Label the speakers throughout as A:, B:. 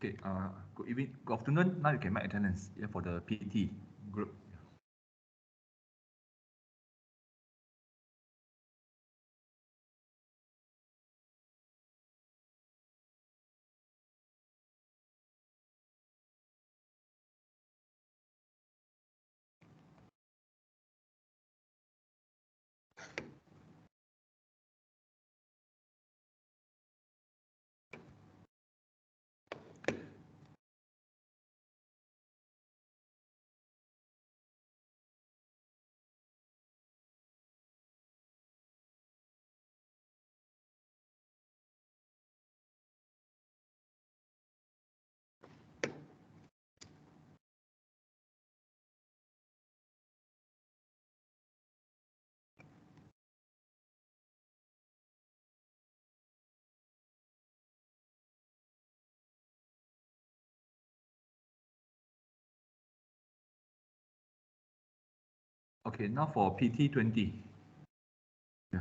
A: Okay, good evening, good afternoon. Now you can make attendance for the PT group. Okay, now for PT20. Yeah.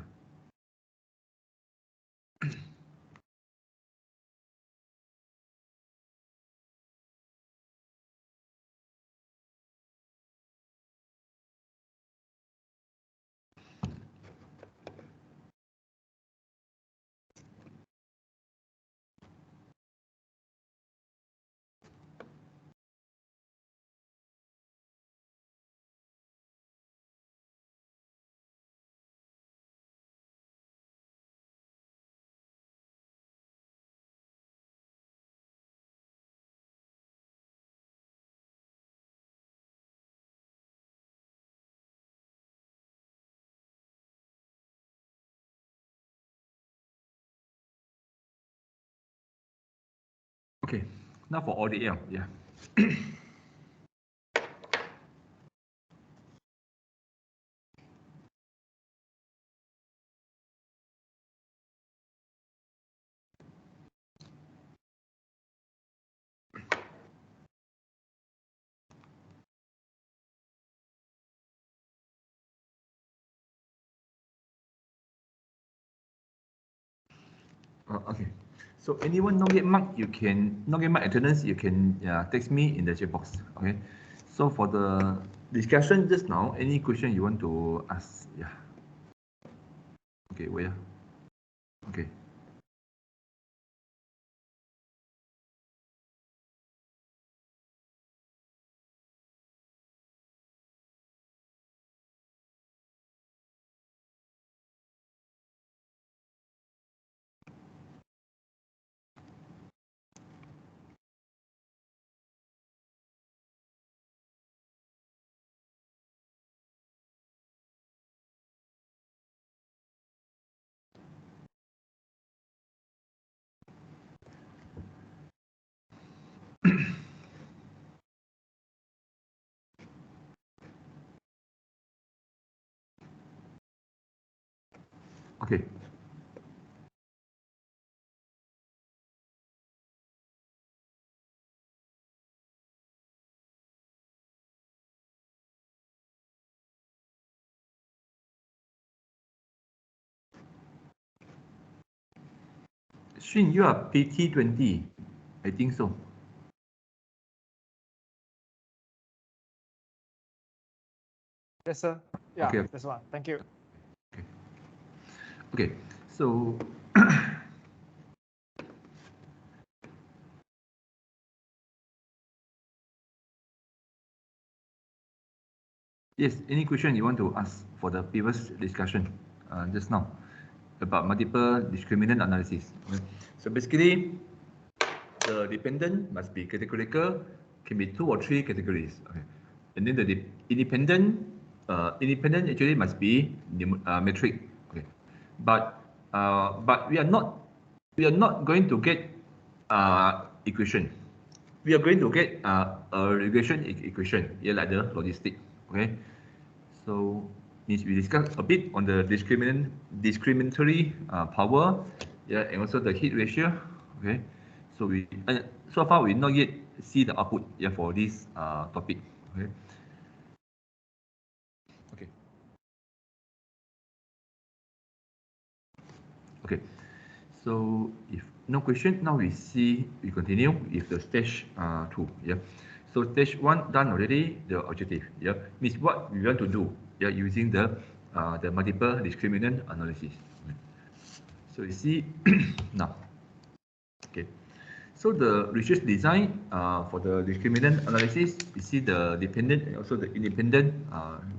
A: Okay, now for ODL, yeah. Okay, so anyone not get marked, you can not get marked attendance, you can text me in the chat box. Okay, so for the discussion just now, any question you want to ask? Yeah. Okay, where? Okay. Okay. 讯 you are PT20, I think so.
B: Yes, sir. Yeah,
A: Okay.
B: that's one. Thank you.
A: Okay. Okay. So yes, any question you want to ask for the previous discussion just now about multiple discriminant analysis? Okay. So basically, the dependent must be categorical, can be 2 or 3 categories. Okay. And then the independent actually must be metric. Okay. But we are not going to get equation. We are going to get a regression equation, yeah, like the logistic. Okay. So means we discuss a bit on the discriminatory power, yeah, and also the heat ratio. Okay. So so far we not yet see the output, yeah, for this topic. Okay. Okay. Okay. So if no question. Now we continue with the stage 2. Yeah. So stage 1 done already, the objective. Yeah. Means what we want to do. Yeah, using the multiple discriminant analysis. So you see now. Okay. So the research design for the discriminant analysis, you see the dependent and also the independent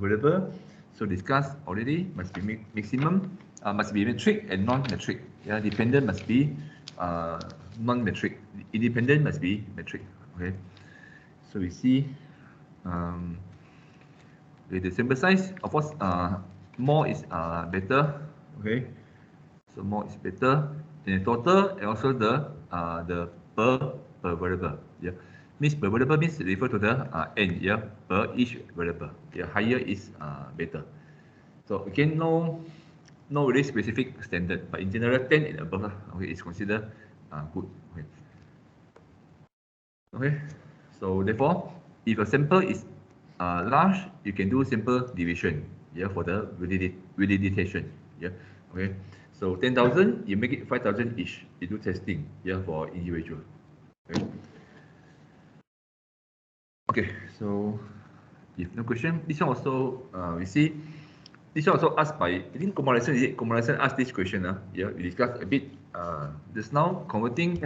A: variable. So discussed already, must be maximum, must be metric and non-metric. Yeah, dependent must be non-metric. Independent must be metric. Okay. So we see with the sample size, of course, more is better. Okay. So more is better in the total and also the per variable. Yeah, means per variable means refer to the n. Yeah, per each variable. Yeah, higher is better. So again, no really specific standard, but in general 10 and above okay, is considered good. Okay. Okay. So therefore, if a sample is large, you can do sample division. Yeah, for the validation. Yeah. Okay. So 10,000, you make it 5,000 each. You do testing, yeah, for individual. Okay. Okay. So if no question, this one also we see. This one also asked by, I think Komarasan, is it? Komarasan asked this question. Yeah, we discussed a bit just now, converting.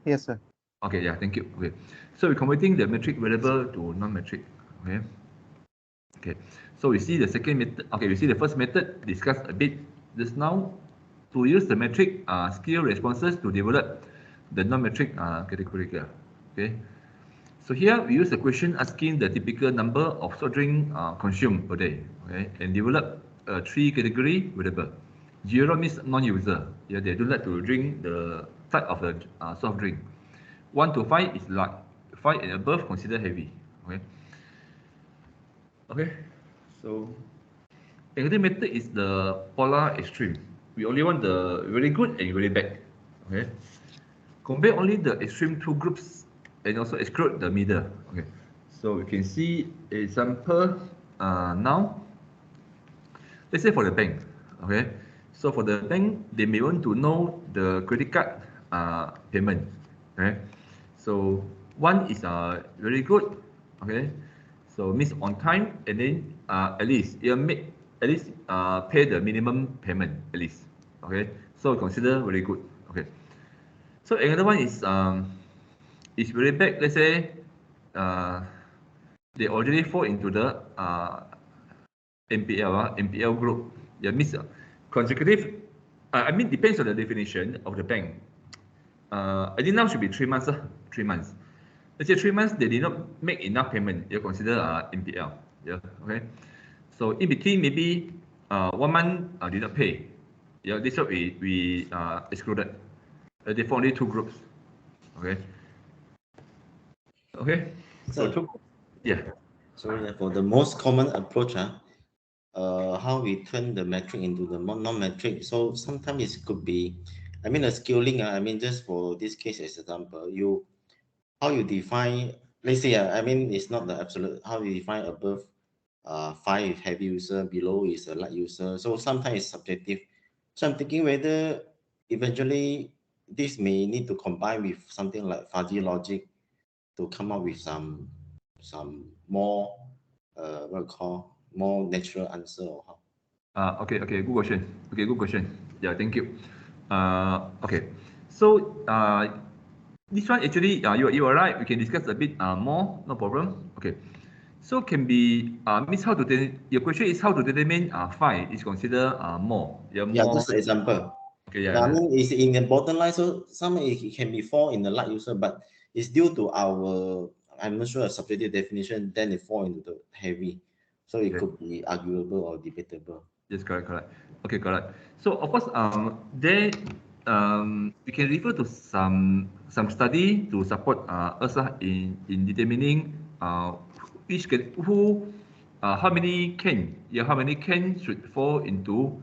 B: Yes, sir.
A: Okay, yeah, thank you. Okay. So we're converting the metric variable to non-metric. Okay. Okay. So we see the second method. Okay, we see the first method discussed a bit just now. To use the metric skill responses to develop the non-metric categorical. Okay. So here we use the question asking the typical number of soft drink consumed per day. Okay, and develop a 3 category variable. 0 means non-user. Yeah, they don't like to drink the type of the soft drink. 1 to 5 is light. 5 and above considered heavy. Okay. Okay. So another method is the polar extreme. We only want the very good and very bad. Okay. Compare only the extreme two groups and also exclude the middle. Okay. So we can see example now. Let's say for the bank. Okay. So for the bank, they may want to know the credit card payment. Okay. So one is very good. Okay. So means on time, and then at least you make at least pay the minimum payment at least. Okay. So consider very good. Okay. So another one is very bad. Let's say they already fall into the MPL group. Yeah, means consecutive. I mean depends on the definition of the bank. I think now should be 3 months. 3 months. Let's say 3 months they did not make enough payment. You consider MPL. Yeah. Okay. So in between maybe 1 month did not pay. Yeah. This what we excluded. Therefore only 2 groups. Okay. Okay. So yeah.
C: Sorry, for the most common approach, how we turn the metric into the non-metric. So sometimes it could be, I mean, a scaling. I mean, just for this case as example, how you define. Let's say, I mean, it's not the absolute. How you define above 5 heavy user, below is a light user. So sometimes it's subjective. So I'm thinking whether eventually this may need to combine with something like fuzzy logic to come up with some more what we call more natural answer or how?
A: Okay, good question. Okay, good question. Yeah, thank you. Okay, so this one actually, you are right. We can discuss a bit more. No problem. Okay, so can be means how to your question is how to determine 5 is considered more. Yeah,
C: Yeah,
A: more.
C: just an example.
A: Okay,
C: Yeah, I mean it's in the bottom line. So some it can be 4 in the light user, but it's due to our I'm not sure a subjective definition. Then it fall into the heavy, so it could be arguable or debatable.
A: Yes, correct. Okay, correct. So of course, there we can refer to some study to support us in determining which can how many can should fall into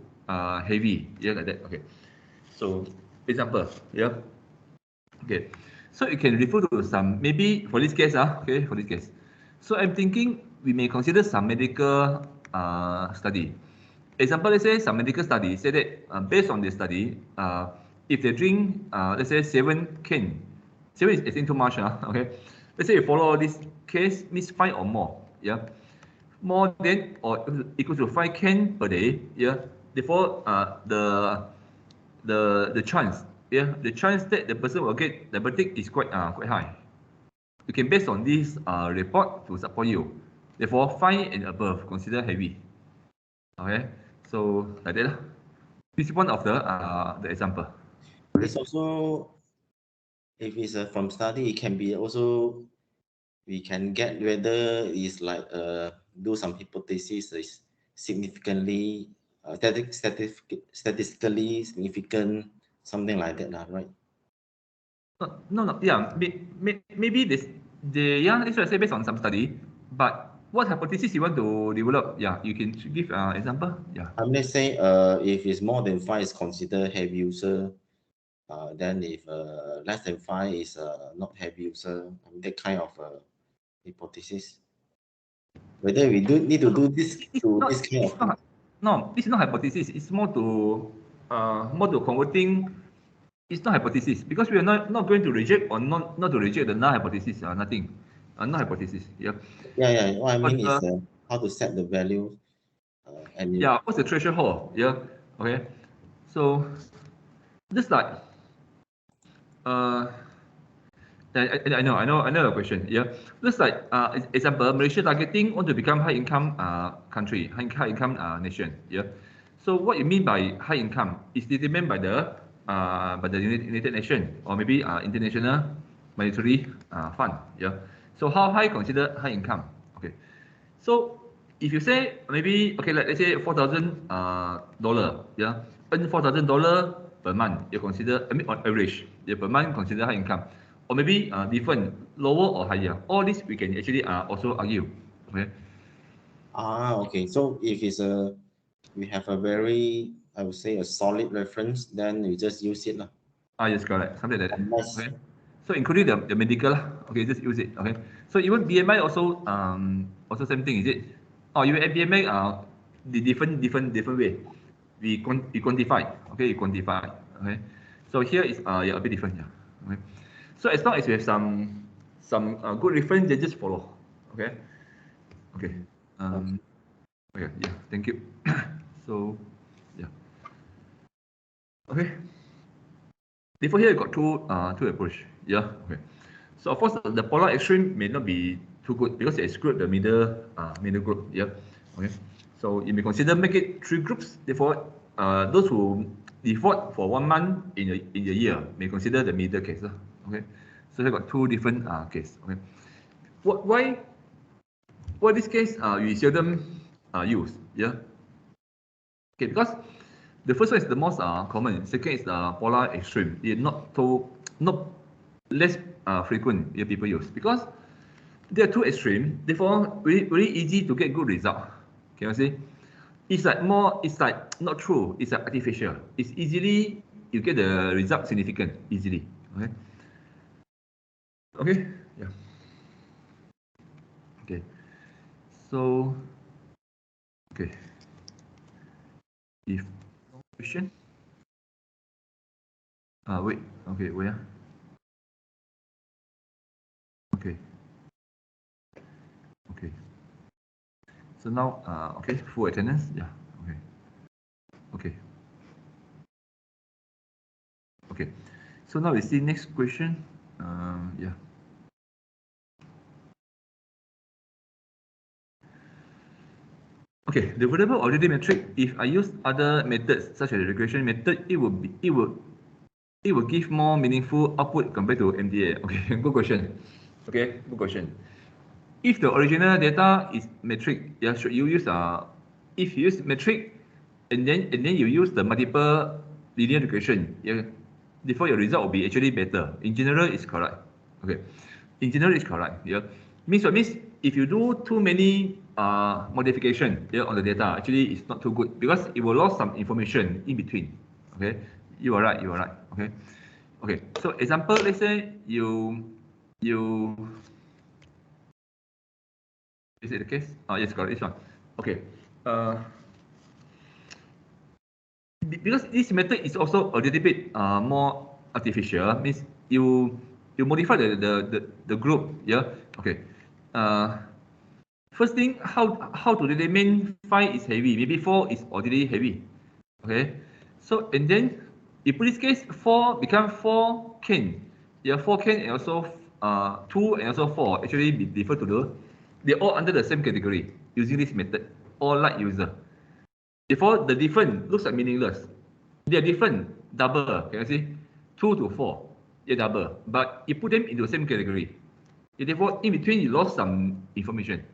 A: heavy, yeah, like that. Okay. So example, yeah. Okay. So you can refer to some maybe for this case, okay, for this case. So I'm thinking we may consider some medical study. Example, let's say some medical study say that based on the study, if they drink, let's say 7 can, 7 is I think too much, okay. Let's say you follow this case, means 5 or more, yeah. More than or equal to 5 can per day, yeah. Therefore, the chance, yeah, the chance that the person will get diabetic is quite high. You can based on this report to support you. Therefore, 5 and above consider heavy. Okay, so like that. This is one of the example.
C: It's also, if it's from study, it can be also, we can get whether it's like do some hypothesis is significantly statistically significant, something like that, right?
A: No, yeah, maybe this, yeah, that's what I say based on some study. But what hypothesis you want to develop? Yeah, you can give example. Yeah.
C: Let's say if it's more than 5 is considered heavy user, then if less than 5 is not heavy user, that kind of hypothesis. Whether we do need to do this to this kind of.
A: No, this is not hypothesis. It's more to converting. It's not hypothesis because we are not going to reject or not to reject the null hypothesis. Nothing. Null hypothesis. Yeah.
C: Yeah. What I mean
A: But,
C: is how to set the value. And
A: yeah, what's the threshold? Yeah. Okay. So just like uh I know the question. Yeah, just like example, Malaysia targeting want to become high income country, high income nation. Yeah, so what you mean by high income is determined by the United Nations or maybe International Monetary Fund. Yeah, so how high consider high income? Okay, so if you say maybe okay, like let's say $4,000, yeah, earn $4,000 per month, you consider, I mean on average, yeah, per month consider high income, or maybe different, lower or higher. All this we can actually also argue. Okay.
C: okay. So if it's we have a very, I would say, a solid reference, then we just use it lah.
A: Yes, correct. Something like that.
C: Unless,
A: Okay. So including the medical lah. Okay, just use it. Okay. So even BMI also same thing, is it? Oh, you add BMI the different way. We quantify. Okay, you quantify. Okay. So here is yeah, a bit different. Yeah. Okay. So as long as you have some good reference, then just follow. Okay. Okay. Okay. Yeah. Thank you. So yeah. Okay. Therefore, here you got two approach. Yeah. Okay. So of course, the polar extreme may not be too good because they exclude the middle group. Yeah. Okay. So you may consider make it 3 groups. Therefore, those who default for 1 month in a year may consider the middle case. Okay. So they got 2 different case. Okay. Why this case we seldom use? Yeah. Okay, because the first one is the most common. Second is the polar extreme. It's not less frequent people use because they are too extreme. Therefore, very easy to get good result. Can you see? It's like not true. It's like artificial. It's easily you get the result significant easily. Okay. Okay. Yeah. Okay. So okay. If no question. Wait. Okay. Where? Okay. Okay. So now, okay, full attendance. Yeah. Okay. Okay. Okay. So now we see next question. Yeah. Okay. The variable already metric. If I use other methods such as the regression method, it will give more meaningful output compared to MDA. Okay. Good question. Okay. Good question. If the original data is metric, yeah, should you use if you use metric and then you use the multiple linear regression, yeah, therefore your result will be actually better. In general, it's correct. Okay. In general, it's correct. Yeah. Means what means if you do too many modification, yeah, on the data, actually it's not too good because it will lose some information in between. Okay. You are right. You are right. Okay. Okay. So example, let's say you is it the case? Yes, correct. This one. Okay. because this method is also a little bit more artificial, means you modify the group, yeah. Okay. First thing, how to determine 5 is heavy? Maybe 4 is already heavy. Okay. So and then in this case 4 become 4 can. Yeah, 4 can and also 2 and also 4 actually be referred to they're all under the same category using this method. All light user. Therefore, the different looks like meaningless. They are different, double. Can you see? 2 to 4, they're double, but you put them into the same category. Therefore, in between, you lost some information.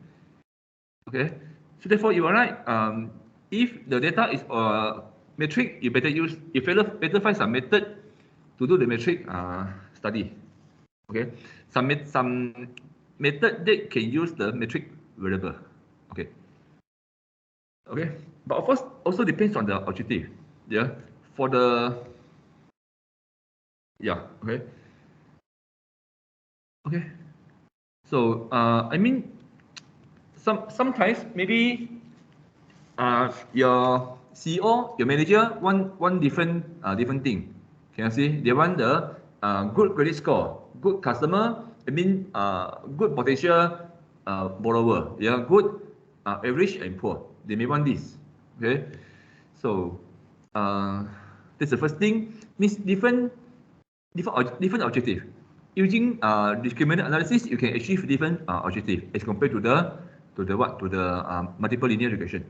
A: Okay, so therefore, you are right. If the data is metric, you better use. You better find some method to do the metric study. Okay, some method that can use the metric variable. Okay. Okay, but of course also depends on the objective. Yeah, for the okay. Okay, so I mean sometimes maybe your CEO, your manager want different different thing. Can you see? They want the good credit score, good customer. I mean good potential borrower. Yeah, good average and poor. They may want this. Okay, so that's the first thing. Means different objective. Using discriminant analysis, you can achieve different objective as compared to the multiple linear regression.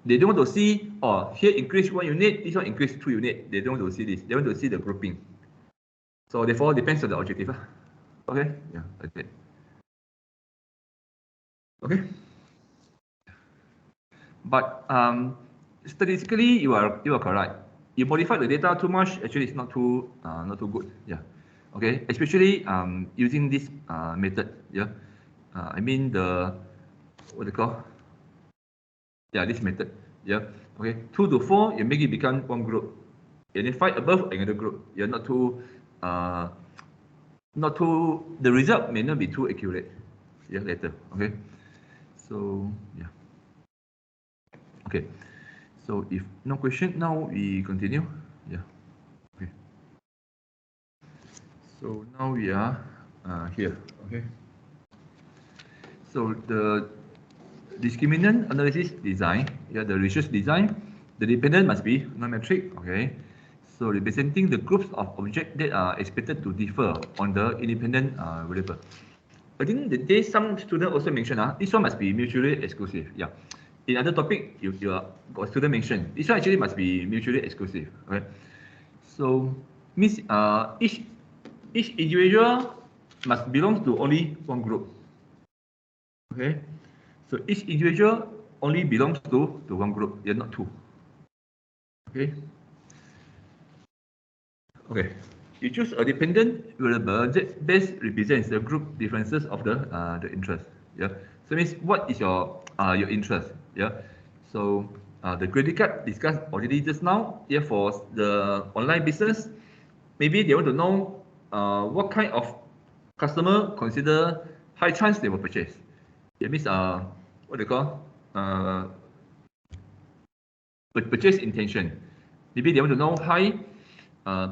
A: They don't want to see, oh, here increase 1 unit, this one increase 2 unit. They don't want to see this. They want to see the grouping. So therefore, depends on the objective. Okay, yeah, okay. Okay. But statistically, you are correct. You modify the data too much, actually, it's not too good. Yeah. Okay, especially using this method. Yeah. I mean what they call? Yeah, this method. Yeah. Okay. 2 to 4, you make it become one group. And then 5 above another group. You're not too the result may not be too accurate. Yeah, later. Okay. So yeah. Okay. So if no question, now we continue. Yeah. Okay. So now we are here. Okay. So the discriminant analysis design, yeah, the research design, the dependent must be non-metric. Okay. So representing the groups of objects that are expected to differ on the independent variable. I think there some student also mentioned this one must be mutually exclusive. Yeah. In other topic, you got student mentioned this one actually must be mutually exclusive. Okay. So means each individual must belong to only one group. Okay. So each individual only belongs to one group. They're not two. Okay. Okay. You choose a dependent variable that best represents the group differences of the interest. Yeah. So means what is your interest? Yeah. So the credit card discussed already just now. Yeah, for the online business, maybe they want to know what kind of customer consider high chance they will purchase. It means what they call purchase intention. Maybe they want to know high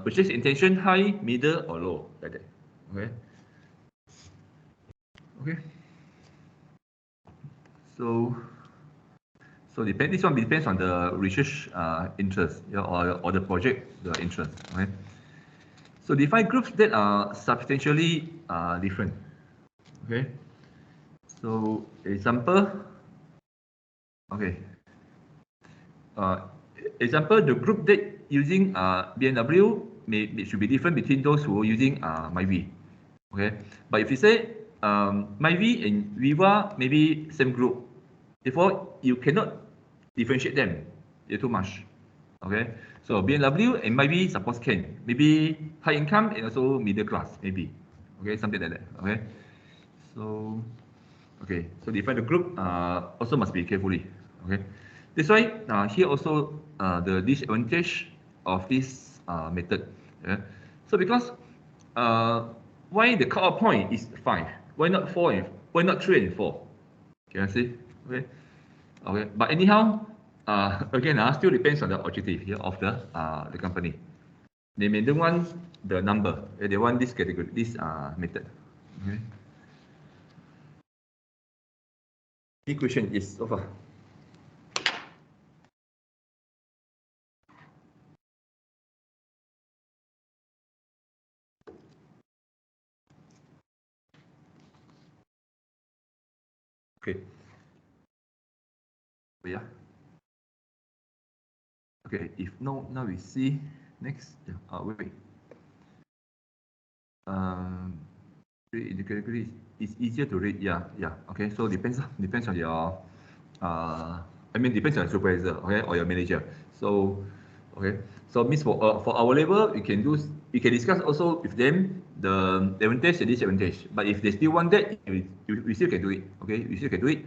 A: purchase intention, high, middle, or low, like that. Okay. Okay. So this one depends on the research interest, yeah, or the project the interest. Okay. So define groups that are substantially different. Okay. So example. Okay. Example, the group that using BMW should be different between those who are using MyV. Okay, but if you say MyV and Viva maybe same group, therefore you cannot differentiate them. They're too much. Okay, so BMW and MyV suppose can maybe high income and also middle class maybe. Okay, something like that. Okay, so okay, so define the group also must be carefully. Okay, that's why here also the disadvantage of this method. Yeah? So because why the cutoff point is 5? Why not 4? Why not 3 and 4? Can I see? Okay, okay. But anyhow, again, still depends on the objective here of the company. They may don't want the number. They want this category, this method. Okay. Any question is so far? Okay. Yeah. Okay. If no, now we see next. Wait. In the category is easier to read. Yeah. Okay. So depends on your depends on your supervisor, okay, or your manager. So okay. So means for our level, you can discuss also with them the advantage and disadvantage. But if they still want that, we still can do it. Okay, we still can do it.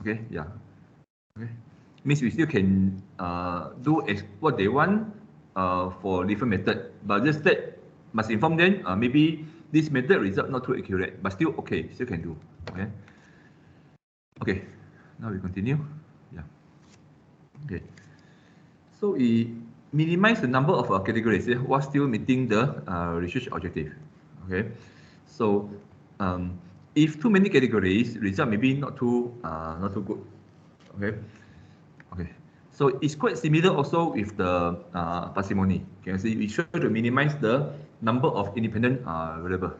A: Okay. Yeah. Okay. Means we still can do what they want for different method, but just that must inform them maybe this method result not too accurate, but still okay, still can do. Okay. Okay. Now we continue. Yeah. Okay. So we minimize the number of categories while still meeting the research objective. Okay. So if too many categories, result maybe not too good. Okay. Okay. So it's quite similar also with the parsimony. Can you see we try to minimize the number of independent variable.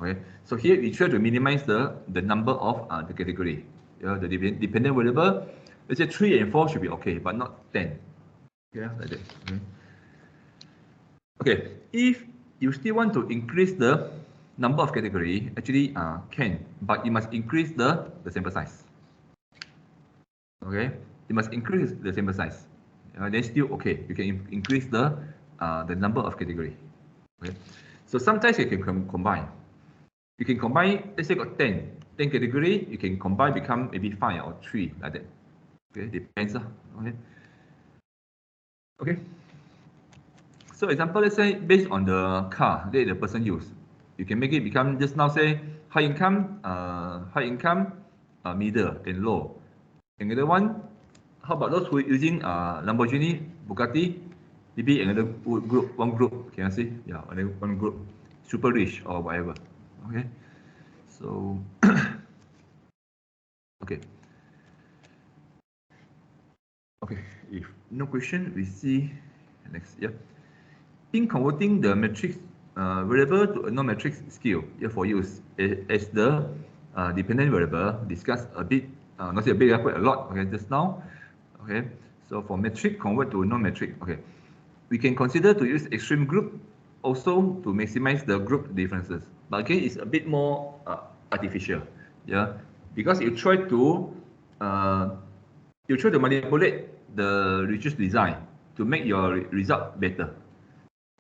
A: Okay. So here we try to minimize the number of the category. Yeah, the dependent variable. Let's say 3 and 4 should be okay, but not 10. Yeah, like that. Okay. Okay. If you still want to increase the number of category, actually can, but you must increase the sample size. Okay, you must increase the sample size. Then still okay. You can increase the number of category. Okay, so sometimes you can combine. You can combine. Let's say got 10 category. You can combine become maybe 5 or 3 like that. Okay, depends. Okay. Okay. So example, let's say based on the car that the person use, you can make it become just now say high income, middle and low. Another one, how about those who are using Lamborghini, Bugatti, maybe another group, one group, can I see? Yeah, one group, super rich or whatever. Okay, so okay. Okay, if no question, we see next. Yeah. In converting the matrix variable to a non-matrix scale for use as the dependent variable discussed a bit, not say a bit, quite a lot, okay, just now. Okay, so for metric convert to non-metric, okay, we can consider to use extreme group also to maximize the group differences. But again, it's a bit more artificial, yeah, because you try to manipulate the research design to make your result better.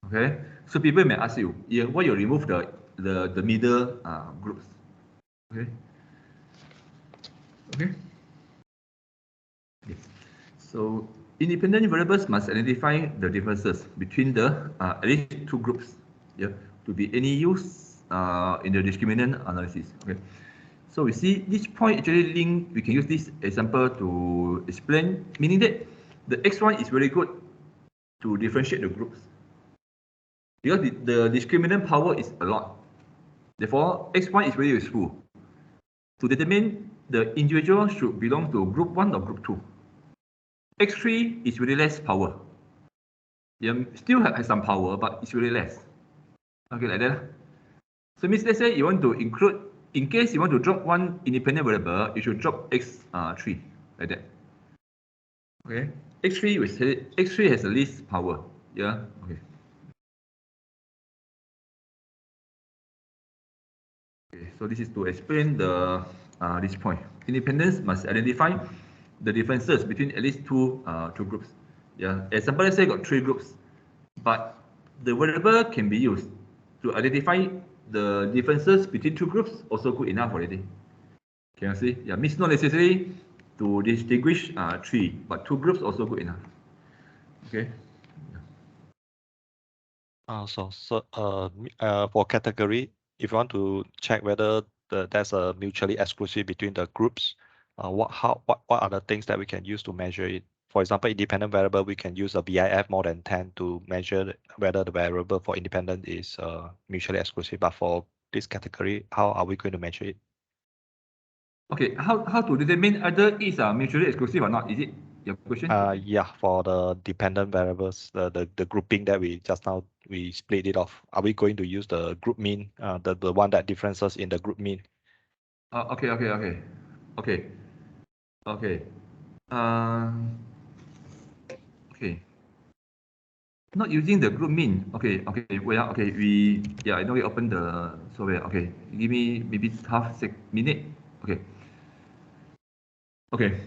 A: Okay, so people may ask you, yeah, why you remove the middle groups? Okay. Okay. Okay. So independent variables must identify the differences between the at least two groups, yeah, to be any use in the discriminant analysis. Okay. So we see this point actually link. We can use this example to explain, meaning that the X1 is very good to differentiate the groups. Because the discriminant power is a lot. Therefore, X1 is very useful to determine the individual should belong to group 1 or group 2. X3 is really less power. Yeah, still has some power, but it's really less. Okay, like that. So means let's say you want to include, in case you want to drop one independent variable, you should drop X3 like that. Okay, X3 has the least power. Yeah. Okay. Okay, so this is to explain the this point. Independence must identify the differences between at least two groups. Yeah, example, let's say got 3 groups, but the variable can be used to identify the differences between 2 groups. Also good enough already. Can you see? Yeah, means not necessary to distinguish 3, but 2 groups also good enough. Okay.
D: For category, if you want to check whether there's a mutually exclusive between the groups, what are the things that we can use to measure it? For example, independent variable, we can use a VIF more than 10 to measure whether the variable for independent is mutually exclusive. But for this category, how are we going to measure it?
A: Okay, how to determine either is mutually exclusive or not? Is it your question?
D: Yeah, for the dependent variables, the grouping that we just now we split it off. Are we going to use the group mean, the one that differences in the group mean?
A: Okay. Okay. Not using the group mean. Okay. Well, okay. I know we open the software. Okay. Give me maybe half minute. Okay.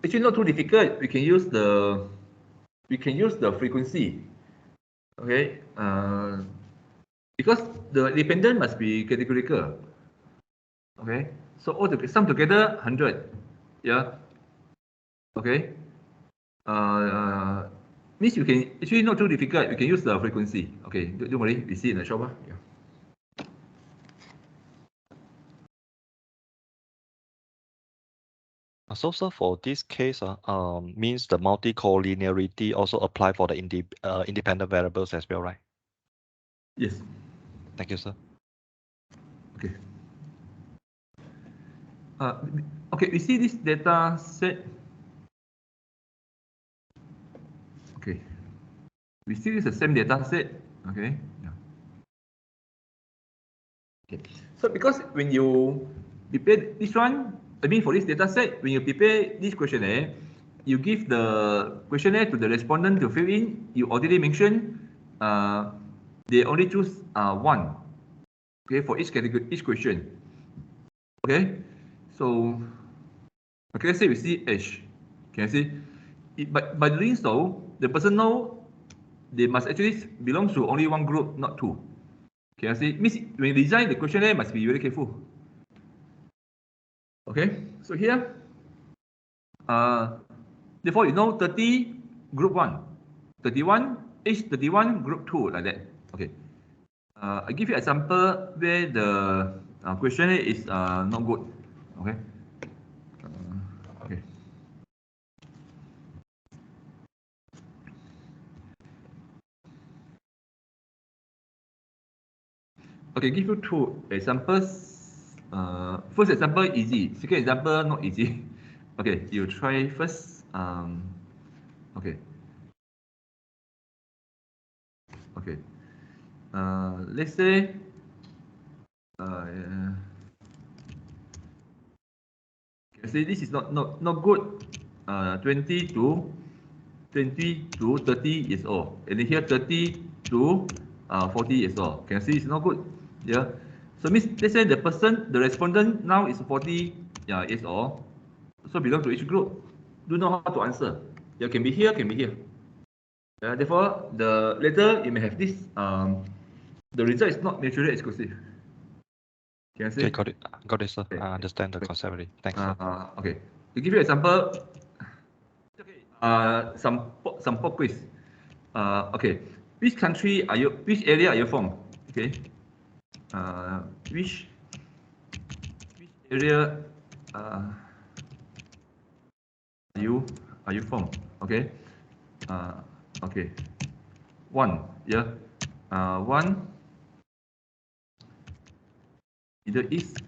A: Actually not too difficult. We can use the frequency. Okay. Because the dependent must be categorical. Okay. So all the sum together 100. Yeah. Okay. Means you can actually not too difficult. You can use the frequency. Okay. Don't worry. We see in the shop. Yeah.
D: So for this case, means the multi-collinearity also apply for the independent variables as well, right?
A: Yes.
D: Thank you, sir.
A: Okay. Okay, we see this data set. Okay. We see this the same data set. Okay. Yeah. Okay. So because when you prepare this one, I mean for this data set, when you prepare this questionnaire, you give the questionnaire to the respondent to fill in. You already mentioned they only choose one. Okay, for each category, each question. Okay, so okay, let's say we see age. Can I see? But by doing so, the person know they must actually belong to only one group, not two. Can I see? Means when you design the questionnaire, must be very careful. Okay, so here, therefore you know 30 group 1, 31 age 31 group 2 like that. Okay. I give you example where the questionnaire is not good. Okay. Okay. Okay, give you two examples. First example easy. Second example not easy. Okay, you try first. Okay. Okay. Let's say. Say this is not good. 20 to 30 years old, and here 30 to 40 years old. Can you see it's not good? Yeah. So means let's say the person, the respondent now is 40 years old, so belong to each group. Do know how to answer. Yeah, can be here, can be here. Therefore, the later you may have this. The result is not mutually exclusive. Can I say?
D: Okay, got it, sir. Okay. I understand the concept already. Thanks.
A: Okay. To give you an example, some pop quiz. Okay. Which country are you? Which area are you from? Okay. Which area are you from? Okay. Okay. One. Yeah. One. Middle East.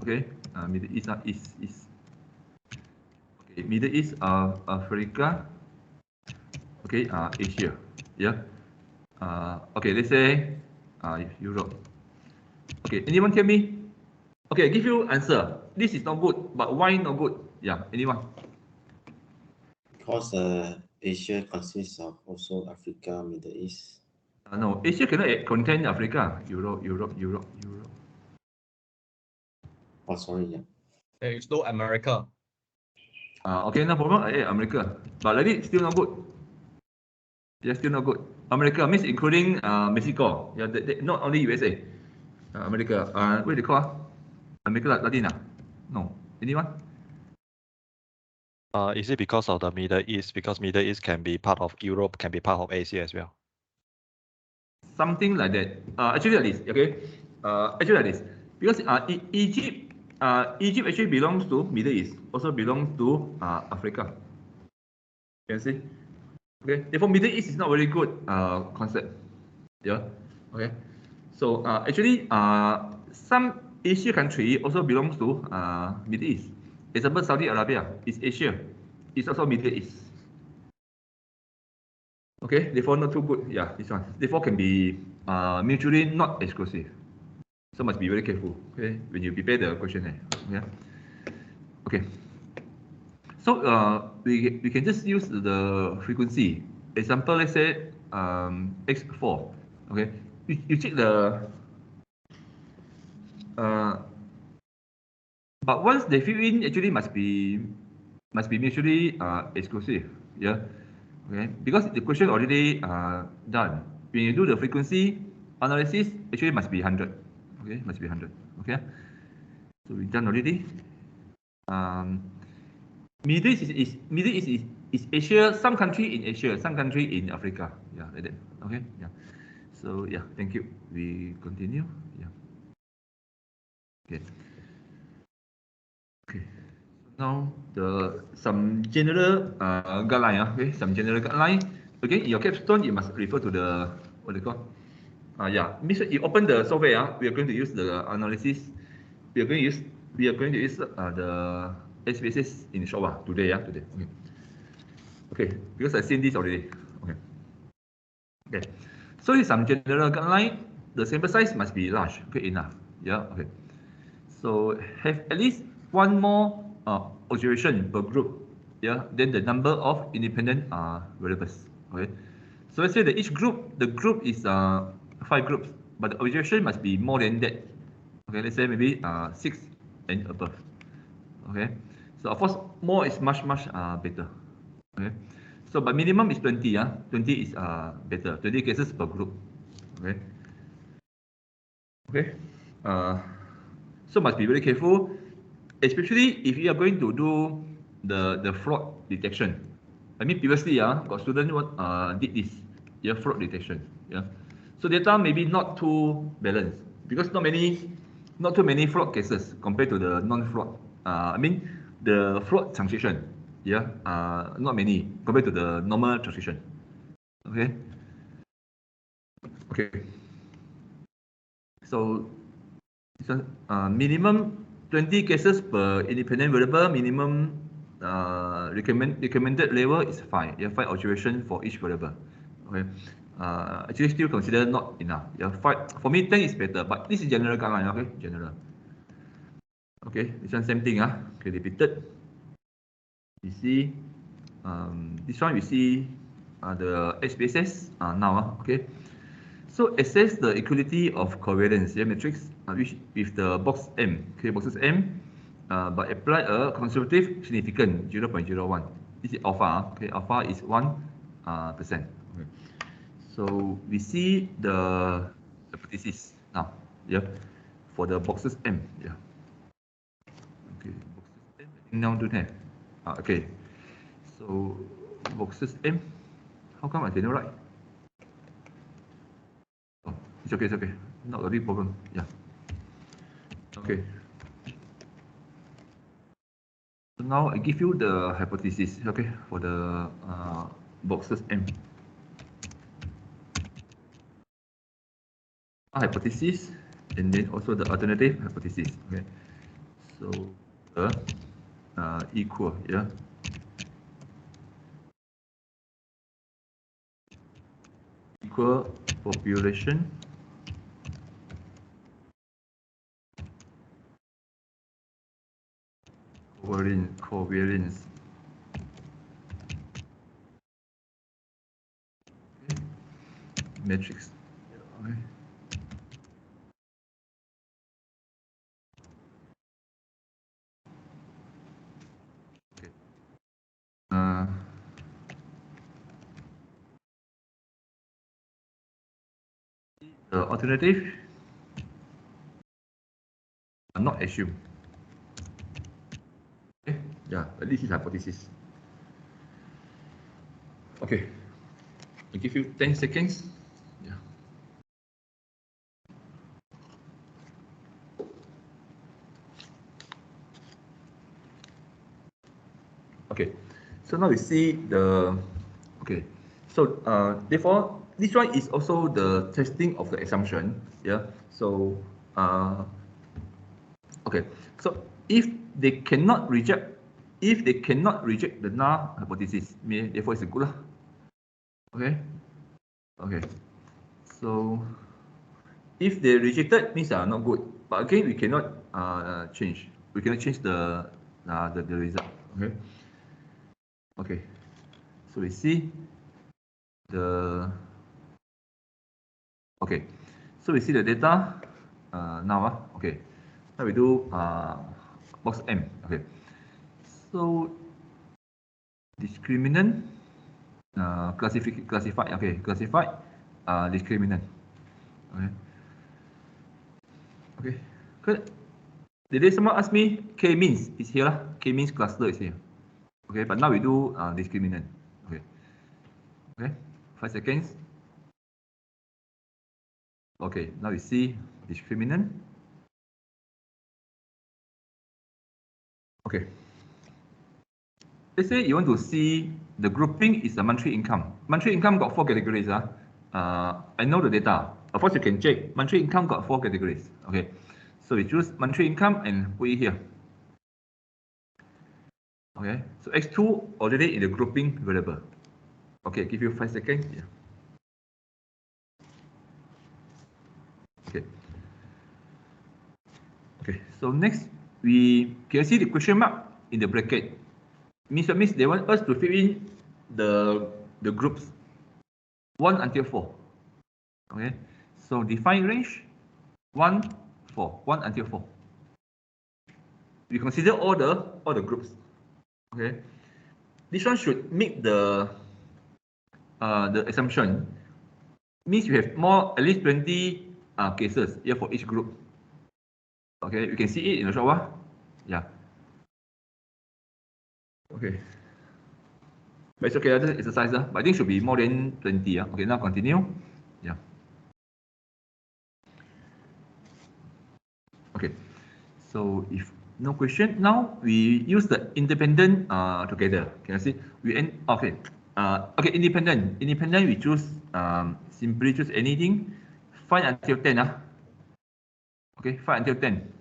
A: Okay. Middle East. East. Okay. Middle East. Africa. Okay. Asia. Yeah. Okay. Let's say Europe. Okay. Anyone tell me? Okay. I give you answer. This is not good. But why not good? Yeah. Anyone?
C: Because Asia consists of also Africa, Middle East.
A: No, Asia cannot contain Africa. Europe.
C: Oh, sorry, yeah.
E: There is no America.
A: Okay, no problem. America. But like it, still not good. Yeah, still not good. America means including Mexico. Yeah, not only USA. America. What do they call? America Latina. No. Anyone?
D: Is it because of the Middle East? Because Middle East can be part of Europe, can be part of Asia as well.
A: Something like that. Actually like this. Okay. Actually like this. Because Egypt Egypt actually belongs to Middle East, also belongs to Africa. You can see. Okay, therefore Middle East is not very good concept. Yeah. Okay. So actually, some Asia country also belongs to Middle East. Example, Saudi Arabia is Asia. It's also Middle East. Okay, therefore not too good. Yeah, this one. Therefore can be mutually not exclusive. So must be very careful. Okay, when you prepare the questionnaire. Yeah. Okay. So we can just use the frequency. Example, let's say x4. Okay, you check the but once they fill in, actually must be mutually exclusive. Yeah. Okay, because the question already done. When you do the frequency analysis, actually must be 100. Okay, must be 100. Okay. So we done already. Middle East is Asia, some country in Asia, some country in Africa. Yeah, like that. Okay. Yeah. So yeah, thank you. We continue. Yeah. Okay. Okay. Now some general guideline. Okay, some general guideline. Okay, in your capstone you must refer to the what they call. Yeah, means you open the software. We are going to use the analysis. We are going to use the SPSS in short while today. Yeah, today. Okay. Okay, because I've seen this already. Okay. Okay. So here's some general guideline. The sample size must be large. Okay, enough. Yeah. Okay. So have at least one more observation per group. Yeah. Then the number of independent variables. Okay. So let's say that each group, the group is 5 groups, but the observation must be more than that. Okay. Let's say maybe 6 and above. Okay. So of course more is much better. Okay. So but minimum is 20. 20 is better. 20 cases per group. Okay. Okay. So must be very careful, especially if you are going to do the fraud detection. I mean previously got student did this, yeah, fraud detection. Yeah. So data maybe not too balanced because not too many fraud cases compared to the non-fraud. I mean the fraud transaction, yeah, not many compared to the normal transaction. Okay. Okay. So minimum 20 cases per independent variable. Minimum recommended level is 5. Yeah, 5 observation for each variable. Okay. Actually, still consider not enough. Yeah, 5 for me. 10 is better, but this is general guideline. Okay, general. Okay, this one same thing. Okay, repeated. You see, this one we see the SPSS now. Okay. So assess the equality of covariance matrix which with the box M, okay, boxes M, but apply a conservative significant 0.01. This is alpha. Okay, alpha is 1%. Okay. So we see the hypothesis now. Yeah, for the boxes M. Yeah. Okay, boxes M. I think now don't have. Okay. So boxes M. How come I cannot write? It's okay, it's okay. Not a big problem. Yeah. Okay. So now I give you the hypothesis, okay, for the boxes M. Hypothesis and then also the alternative hypothesis. Okay. So the equal, yeah. Equal population covariance. Okay. Matrix. Okay. Okay. The alternative not assume. Okay. Yeah, this is hypothesis. Okay. I give you 10 seconds. Yeah. Okay, so now we see the, okay, so therefore this one is also the testing of the assumption. Yeah, so okay, so if they cannot reject the null hypothesis, therefore it's good lah. Okay, okay, so if they rejected means not good, but again we cannot change. We cannot change the result. Okay. Okay. So we see the. Okay. So we see the data now. Okay. Now we do box M. Okay. So discriminant classified. Okay. Classified discriminant. Okay. Okay. Good. Did someone ask me k-means is here lah? K-means cluster is here. Okay, but now we do discriminant. Okay. Okay. 5 seconds. Okay, now we see discriminant. Okay. Let's say you want to see the grouping is the monthly income. Monthly income got 4 categories. I know the data. Of course, you can check. Monthly income got 4 categories. Okay. So we choose monthly income and put it here. Okay. So X2 already in the grouping variable. Okay, give you 5 seconds. Yeah. Okay. Okay. So next, we can see the question mark in the bracket. Means they want us to fill in the groups 1 until 4. Okay. So define range 1, 4, 1 until 4. We consider all the groups. Okay. This one should meet the assumption. Means you have at least 20 cases here for each group. Okay, you can see it in the short while. Yeah. Okay. But it's okay, that's exercise. But I think should be more than 20. Okay, now continue. Yeah. Okay. So if no question, now we use the independent together. Can you see? Okay. Okay, independent. Independent, we choose simply choose anything. 5 until 10. Okay, 5 until 10.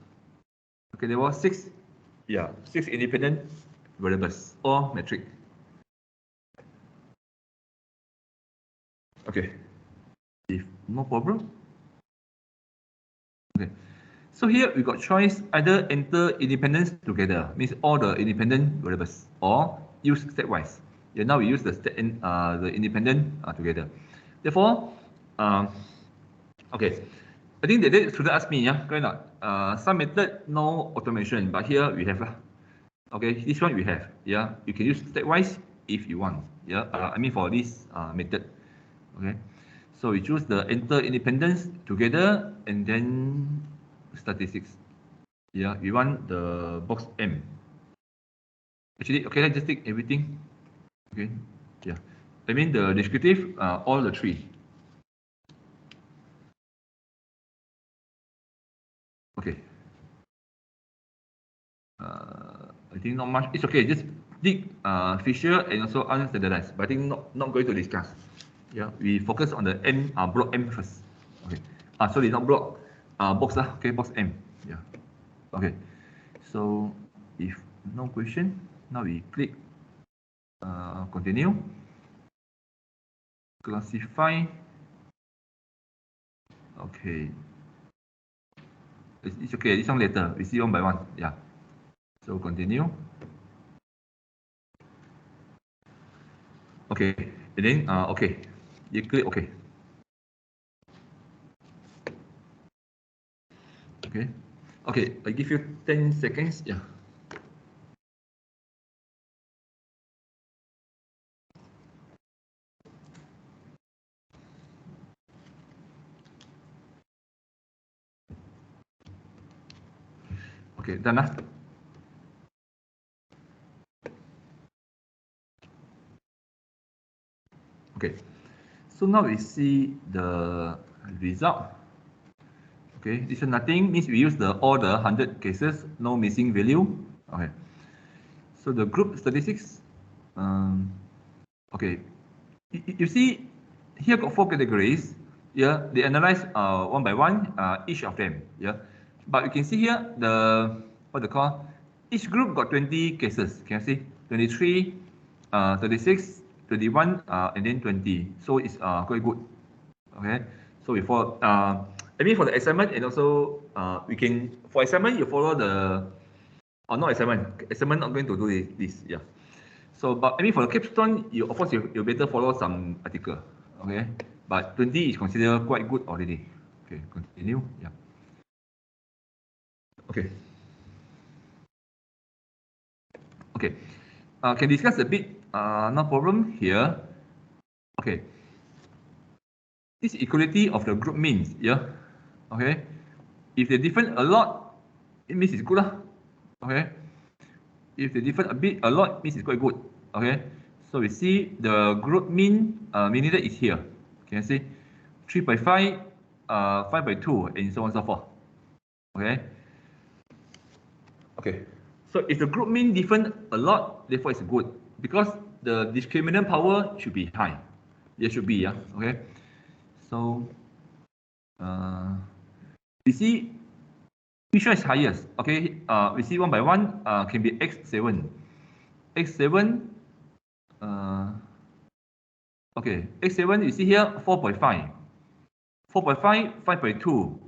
A: Okay, there was 6. Yeah, 6 independent variables or metric. Okay. If no problem. Okay. So here we got choice either enter independence together, means all the independent variables, or use stepwise. Yeah, now we use the independent together. Therefore, okay, I think they should ask me, yeah, correct not? Some method no automation, but here we have. Okay, this one we have. Yeah, you can use stepwise if you want. Yeah, I mean for this method. Okay, so we choose the enter independence together and then statistics. Yeah, we want the box M. Actually, okay, let's just take everything. Okay, yeah. I mean the descriptive, all the 3. Okay. I think not much. It's okay. Just dig feature and also unstandardized. But I think not going to discuss. Yeah, we focus on the M block M first. Okay. Sorry, not block. Box Okay, box M. Yeah. Okay. So if no question, now we click continue. Classify. Okay. It's okay. This one later. We see one by one. Yeah. So continue. Okay. And then okay. You click okay. Okay. Okay. I give you 10 seconds. Yeah. Okay, done. Okay, so now we see the result. Okay, this is nothing, means we use the all the 100 cases, no missing value. Okay, so the group statistics, Okay, you see here got 4 categories. Yeah, they analyze one by one each of them. Yeah, but you can see here the what they call each group got 20 cases. Can you see 23, 36, 21, and then 20. So it's quite good. Okay, so we follow. I mean for the assignment and also we can for assignment you follow the not assignment. Assignment not going to do this. Yeah. So, but I mean for the capstone, you of course you better follow some article, okay? But 20 is considered quite good already. Okay, continue. Yeah. Okay. Okay. Can discuss a bit. No problem here. Okay. This equality of the group means, yeah. Okay. If they different a lot, it means it's good lah. Okay. If they different a lot, means it's quite good. Okay. So we see the group mean meaning that is here. Can you see 3.5, 5.2, and so on and so forth. Okay. Okay. So if the group mean different a lot, therefore it's good because the discriminant power should be high. There should be, yeah. Okay. So we see which one is highest. Okay. We see one by one can be x7. X7. Okay. X7 you see here 4.5. 4.5, 5.2,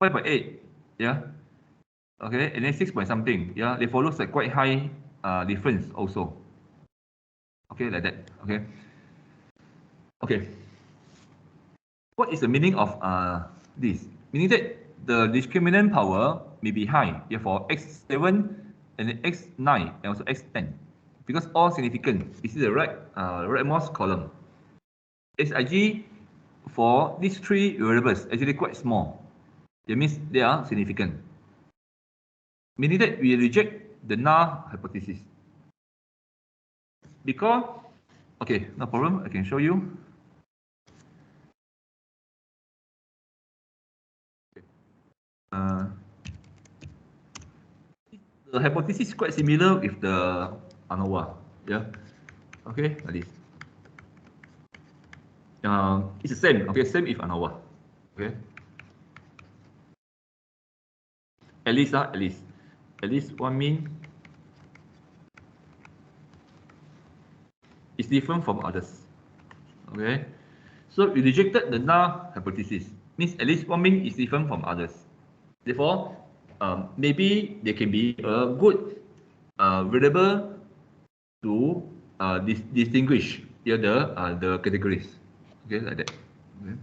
A: 5.8. Yeah. Okay, and then 6 point something. Yeah, they follows like quite high difference also. Okay, like that. Okay. Okay. What is the meaning of this? Meaning that the discriminant power may be high, yeah, for x7 and then x9 and also x10, because all significant. This is the rightmost column. Xig for these 3 variables actually quite small. That means they are significant. Meaning that we reject the null hypothesis. Because, okay, no problem, I can show you. The hypothesis is quite similar with the ANOVA, yeah. Okay, like this. It's the same, okay, same with ANOVA, okay. At least one mean is different from others, okay. So we rejected the null hypothesis, means at least one mean is different from others. Therefore, maybe there can be a good variable to distinguish the categories. Okay, like that. Okay.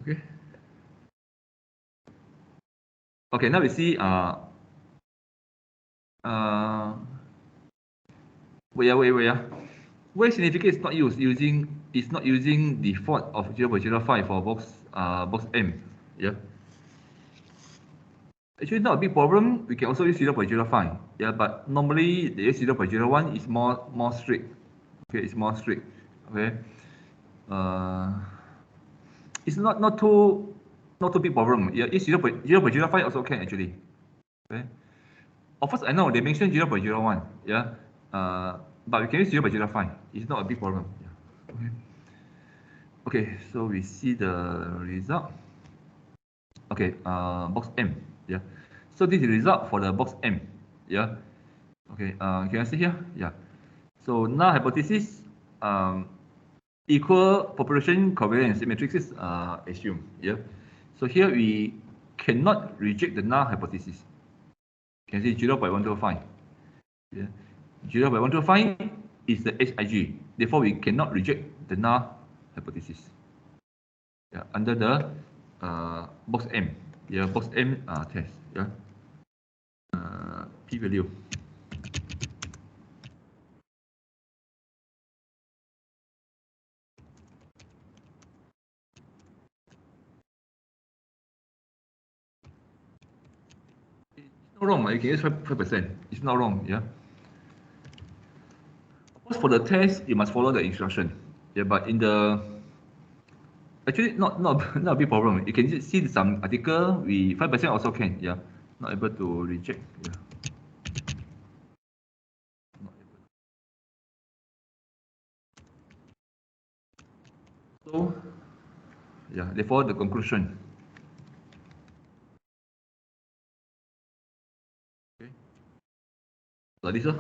A: Okay. Okay, now we see where significant is not using default of 0.05 for box M. Yeah. Actually, not a big problem. We can also use 0.05. Yeah, but normally the 0.01 is more strict. Okay, it's more strict. Okay. It's not too big problem. Yeah, it's 0.05 also can actually. Okay. Of course, I know they mentioned 0.01. Yeah. But we can use 0.05. It's not a big problem. Yeah. Okay. Okay, so we see the result. Okay, box M. Yeah. So this is the result for the box M. Yeah. Okay. Can you see here? Yeah. So null hypothesis, equal population covariance matrices assumed. Yeah. So here we cannot reject the null hypothesis. Can you see 0.125? Yeah. 0.125 is the Xig. Therefore, we cannot reject the null hypothesis. Yeah, under the box M. Yeah, box M test. Yeah. P value. It's not wrong. You can use 5%. It's not wrong. Yeah. Of course, for the test, you must follow the instruction. Yeah, but in the actually not a big problem. You can just see some article. We 5% also can. Yeah, not able to reject. Yeah. So, yeah, therefore the conclusion. Okay. So this one.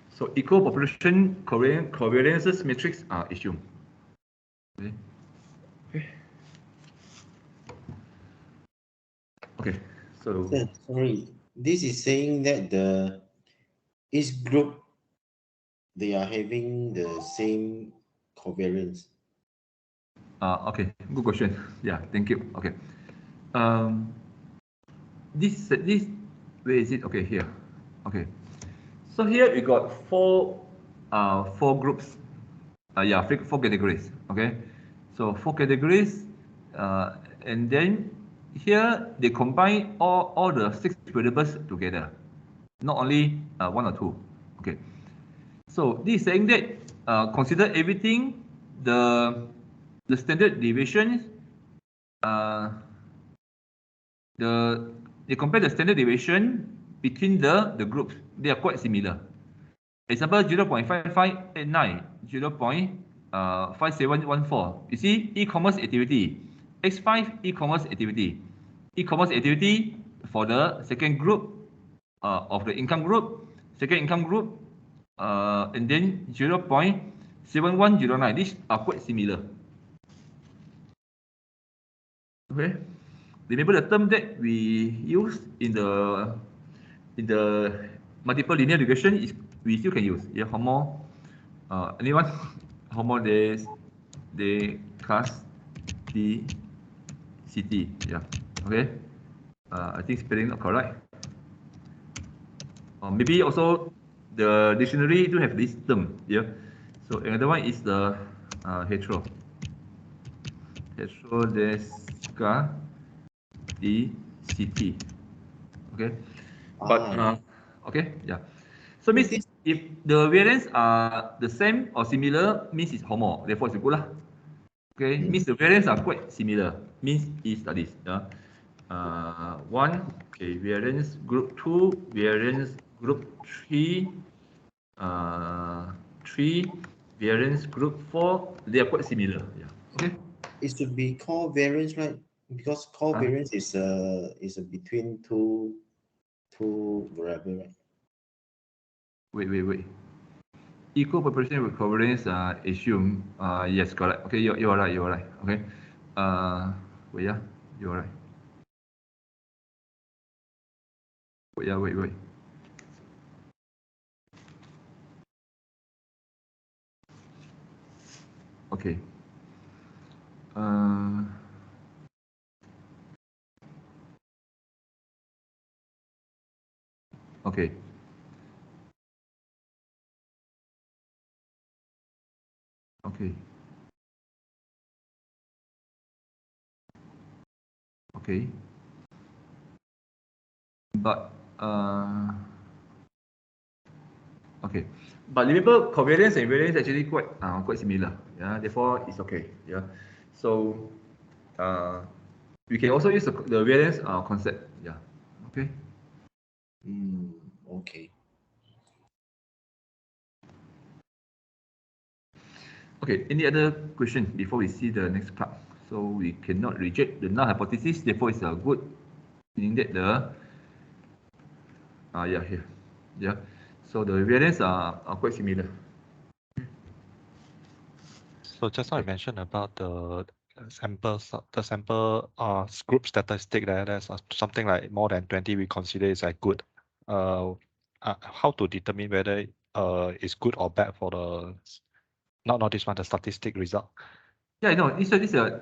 A: So equal population covariances matrix are assumed. Okay. Okay. Okay. So
C: Sir, sorry, this is saying that each group they are having the same covariance.
A: okay, good question. Yeah, thank you. Okay. Um, this where is it? Okay, here. Okay. So here we got four groups. Yeah, four categories. Okay. So four categories, and then here they combine all the 6 variables together, not only one or two. Okay. So this is saying that consider everything, the standard deviation, they compare the standard deviation between the groups. They are quite similar. Example 0.5589, 0.5714. You see, e-commerce activity, X5 e-commerce activity. E-commerce activity for the second group of the income group, second income group, and then 0.7109. These are quite similar. Okay. Remember the term that we used in the multiple linear regression is we still can use. Yeah, homo. Anyone? Homo de class D CT. Yeah. Okay. I think spelling not correct. Maybe also the dictionary do have this term. Yeah. So another one is the hetero. Hetero desca D CT. Okay. But okay, yeah. So means if the variants are the same or similar, means it's homo. Therefore, it's good lah. Okay, means the variants are quite similar. Means it's like this. Yeah. One, okay, variance group 2, variance group 3, 3, variance group 4. They are quite similar. Yeah. Okay.
C: It should be covariance, right? Because covariance is between two variable, right?
A: Wait. Equal population with covariance assume. Yes, correct. Okay, you are right. You are right. Okay. Wait, yeah, you are right. Wait, yeah, wait. Okay. Okay. Okay. Okay. But okay. But remember, covariance and variance actually quite similar. Yeah. Therefore, it's okay. Yeah. So we can also use the variance concept. Yeah. Okay.
C: Okay.
A: Okay. Any other question before we see the next part? So we cannot reject the null hypothesis. Therefore, it's a good, meaning that the yeah, here. Yeah. So the variants are quite similar.
D: So just now I mentioned about the sample group statistic that there's something like more than 20 we consider is like good. How to determine whether it's good or bad for the not this one, the statistic result.
A: Yeah, no, this is the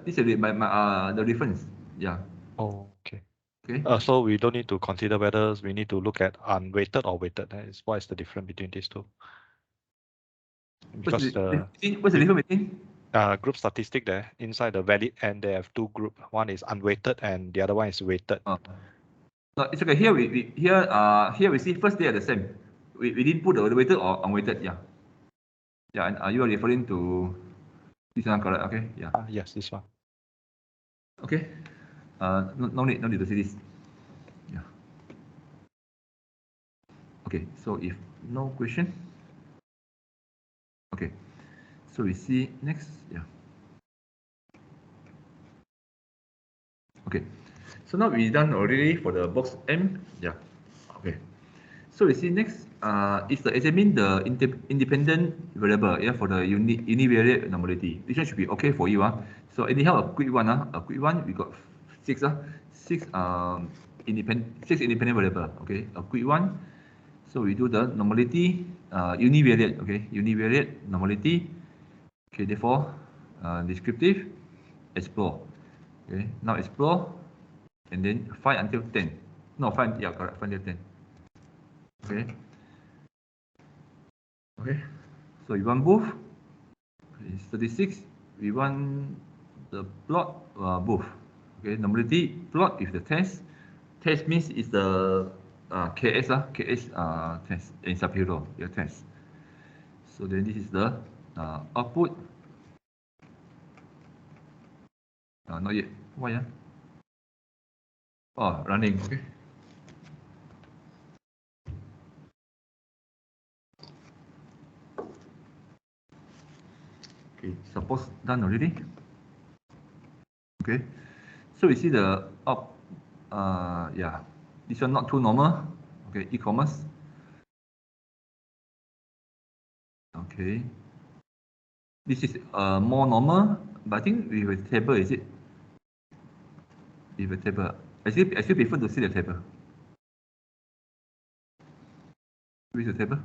A: reference. Yeah.
D: Oh, okay.
A: Okay.
D: So we don't need to consider whether we need to look at unweighted or weighted. That is, what is the difference between these two? Because
A: what's the difference between?
D: Group statistic there inside the valid and they have two group. One is unweighted and the other one is weighted.
A: No, it's okay. Here here we see first they are the same. We didn't put the weighted or unweighted. Yeah. Yeah, and you are referring to this one, correct? Okay. Yeah.
D: Yes, this one.
A: Okay. No need to see this. Yeah. Okay. So if no question. Okay. So we see next. Yeah. Okay. So now we done already for the box M. Yeah. Okay. So we see next is the examine the independent variable, yeah, for the univariate normality. This one should be okay for you. So anyhow, a quick one. We got six independent variable. Okay, a quick one. So we do the normality univariate. Okay, univariate normality. Okay, therefore descriptive, explore. Okay, now explore and then 5 until 10. No, 5, yeah, correct, 5 until 10. Okay. Okay. So we want both. It's 36. We want the plot both. Okay, normality plot is the test. Test means is the KS test in subhero, your test. So then this is the output. Not yet. Why? Oh, running. Okay. Okay, suppose done already. Okay, so we see the up. Yeah, this one not too normal. Okay, e-commerce. Okay, this is more normal, but I think with a table, is it? With a table, I still prefer to see the table. With the table.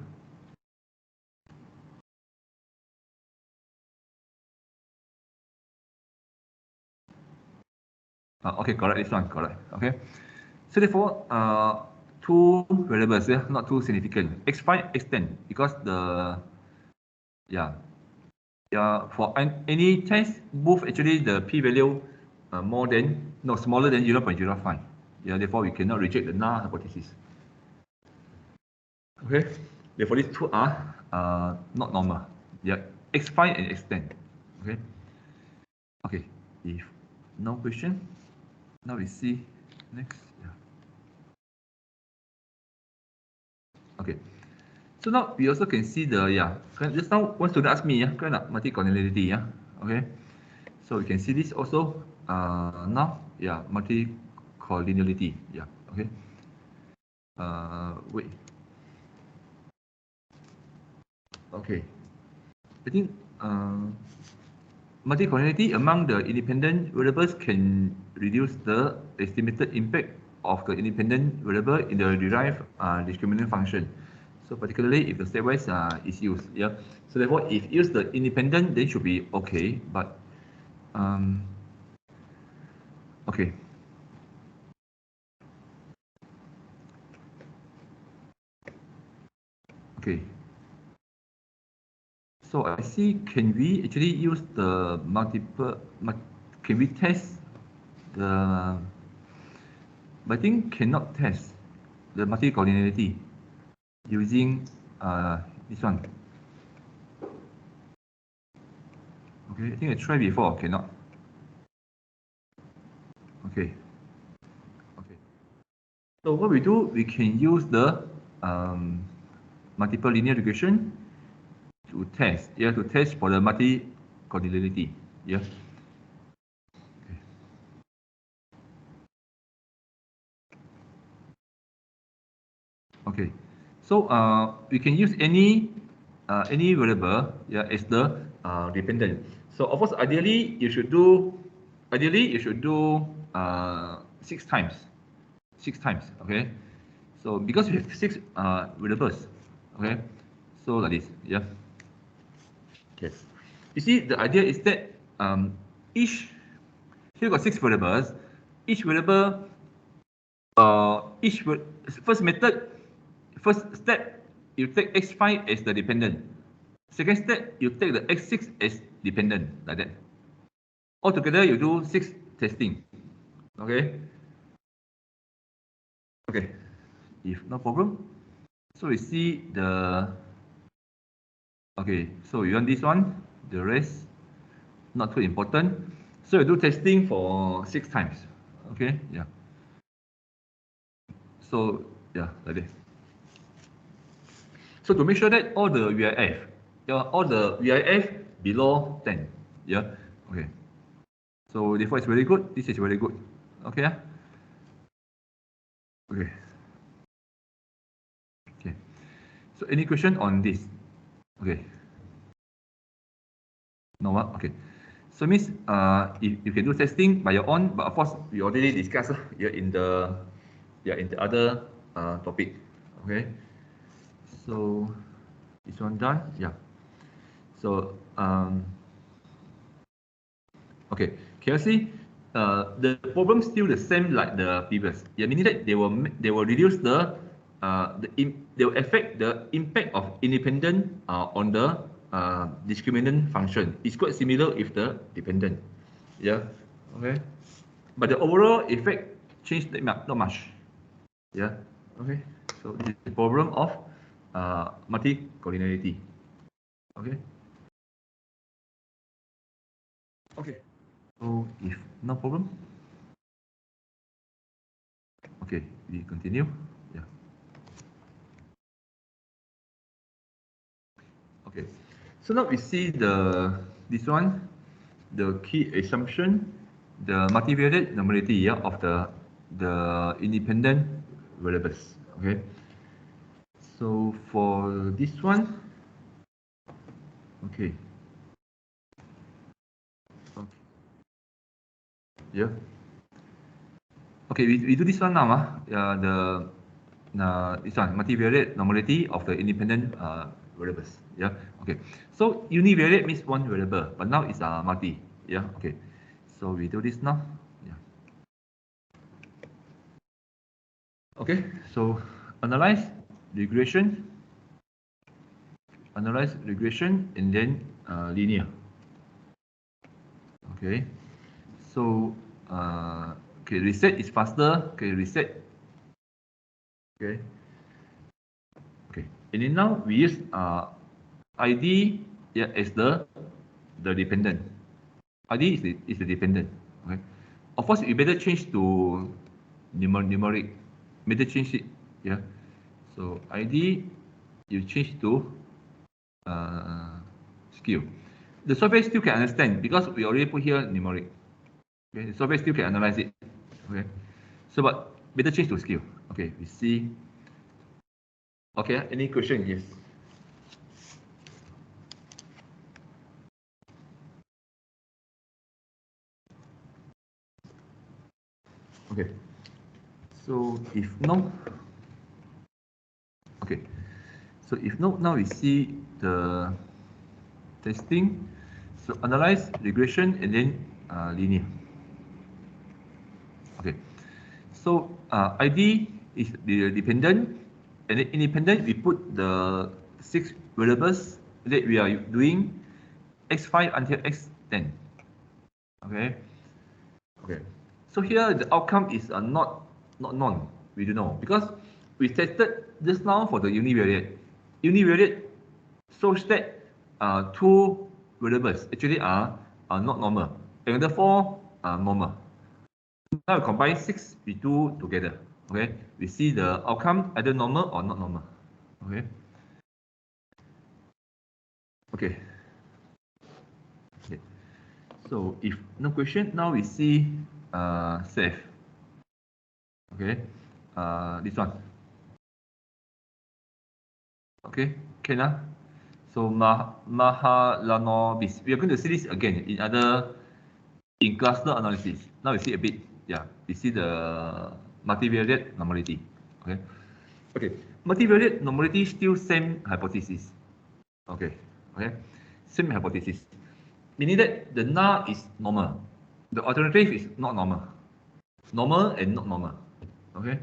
A: Okay, correct. This one correct. Okay, so therefore, two variables, yeah, not too significant. X5, X10, because the for any test, both actually the p-value smaller than 0.05. Yeah, therefore we cannot reject the null hypothesis. Okay, therefore these two are not normal. Yeah, X5 and X10. Okay. Okay, if no question, now we see next. Yeah. Okay. So now we also can see the just now one student asked me multi-cardinality, okay. So we can see this also now, multi-collinearity, okay. Wait. Okay. I think multi-collinearity among the independent variables can reduce the estimated impact of the independent variable in the derived discriminant function. So particularly if the stepwise is used, So therefore, if use the independent, then should be okay. But okay. Okay. So I see, can we actually use the can we test the, but I think cannot test the multi-collinearity using this one. Okay, I think I tried before, cannot. Okay. Okay. So what we do, we can use the multiple linear regression to test, to test for the multi-collinearity, Okay. So we can use any variable, as the dependent. So of course, ideally you should do 6 times. 6 times, okay. So because we have 6 variables, okay. So like this, Okay. You see, the idea is that here you got 6 variables. Each variable, first step, you take x5 as the dependent. Second step, you take the x6 as dependent, like that. Altogether, you do 6 testing. Okay. Okay. If no problem, so we see the. Okay, so you want this one, the rest not too important. So you do testing for 6 times. Okay, So like this. So to make sure that all the VIF below 10. Okay. So therefore it's very good. This is very good. Okay. Okay. Okay. So any question on this? Okay. No what? Okay. So means if you can do testing by your own, but of course we already discussed here in the other topic. Okay. So this one done. Yeah. So okay. Can you see the problem still the same like the previous? Yeah, meaning that they will reduce they will affect the impact of independent on the discriminant function. It's quite similar with the dependent. Yeah. Okay. But the overall effect changed not much. Yeah. Okay. So this is the problem of multicollinearity. Okay. Okay. So if no problem, okay, we continue. Yeah. Okay. So now we see this one, the key assumption, the multivariate normality, yeah, of the independent variables. Okay. So for this one, okay. Okay. Yeah. Okay, we do this one now. This one multivariate normality of the independent variables. Yeah. Okay. So univariate means one variable, but now it's multi. Yeah. Okay. So we do this now. Yeah. Okay. So analyze regression, and then linear. Okay. So okay, reset is faster. Okay, reset. Okay. Okay. And then now we use ID, yeah, as the dependent. ID is the dependent. Okay. Of course, you better change to numeric. Better change it. Yeah. So ID you change to skill. The software still can understand because we already put here numeric. Okay. The software still can analyze it. Okay. So but better change to skill. Okay. We see. Okay. Any question? Yes. Okay. So if no, okay. So if no, now we see the testing. So analyze, regression, and then linear. Okay. So ID is the dependent, and then independent. We put the 6 variables that we are doing, x5 until x10. Okay. Okay. So here the outcome is not known. We don't know because we tested just now for the univariate. Univariate shows that 2 variables actually are not normal, and the 4 are normal. Now we combine 6 with 2 together. Okay, we see the outcome either normal or not normal. Okay. Okay. Okay. So if no question, now we see safe. Okay. This one. Okay. Can So Mahalanobis. We are going to see this again in cluster analysis. Now we see a bit. Yeah, we see the multivariate normality. Okay. Okay. Multivariate normality still same hypothesis. Okay. Okay. Same hypothesis. Meaning that the null is normal. The alternative is not normal. Normal and not normal. Okay.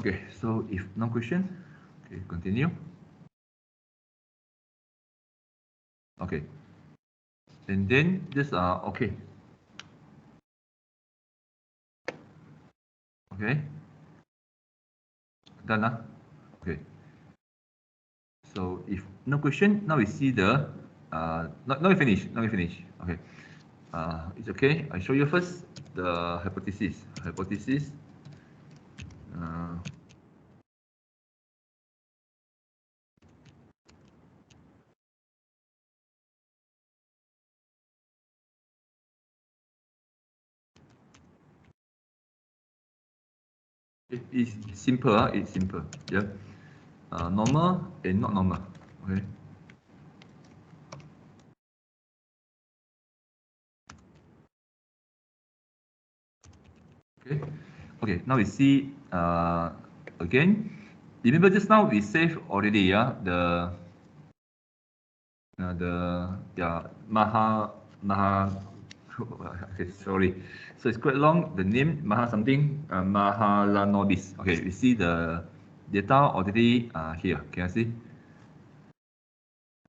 A: Okay. So if no question, okay, continue. Okay. And then just okay. Okay. Done. Okay. So if no question, now we see the now we finish. Now we finish. Okay. It's okay. I show you first the hypothesis. Hypothesis. It is simple. It's simple. Yeah. Normal and not normal. Okay. Okay. Okay. Now we see again. Remember just now we saved already. Yeah. The Maha. Okay, sorry. So it's quite long. The name Maha something Mahalanobis. Okay, we see the data already here. Can I see?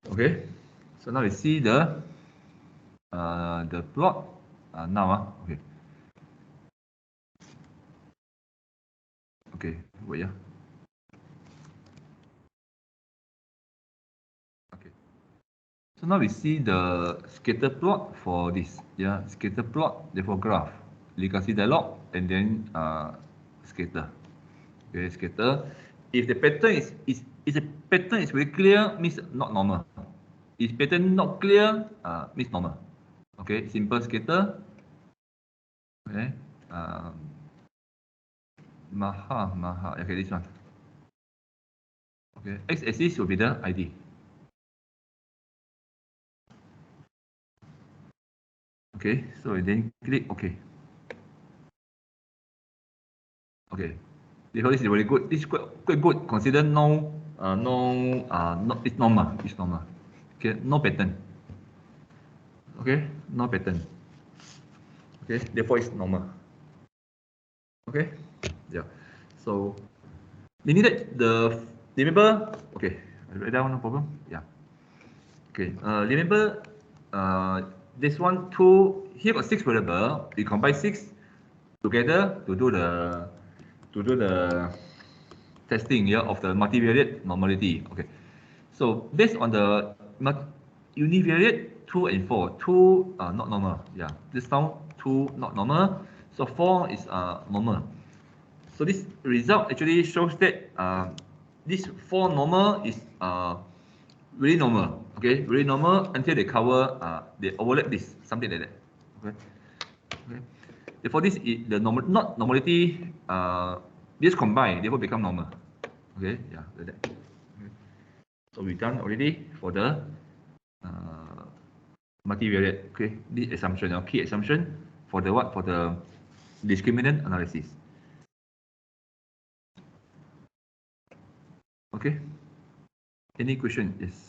A: Okay. So now we see the plot now. Okay. Okay. Wait. Yeah. Okay. So now we see the scatter plot for this. Yeah, scatter plot, therefore graph, legacy dialog, and then scatter. Okay, scatter. If the pattern is a pattern is very clear, means not normal. If pattern not clear, means normal. Okay, simple scatter. Okay, Maha. Okay, this one. Okay, x-axis will be the ID. Okay, so then click OK. Okay, because this is very good. This is quite good. Consider it's normal. It's normal. Okay, no pattern. Okay, no pattern. Okay, therefore it's normal. Okay, yeah. So we needed remember. Okay, I write down, no problem. Yeah. Okay, remember this one, two, here got 6 variable. We combine 6 together to do the testing here of the multivariate normality. Okay, so based on the univariate 2 and 4, 2 not normal. Yeah, this now 2 not normal, so 4 is normal. So this result actually shows that this 4 normal is really normal. Okay, really normal until they cover they overlap this, something like that. Okay. Okay. Therefore, this is the not normality. This combined, therefore become normal. Okay, yeah, like that. Okay. So we done already for the multivariate. Okay, this assumption, our key assumption for the what? For the discriminant analysis. Okay. Any question? Yes.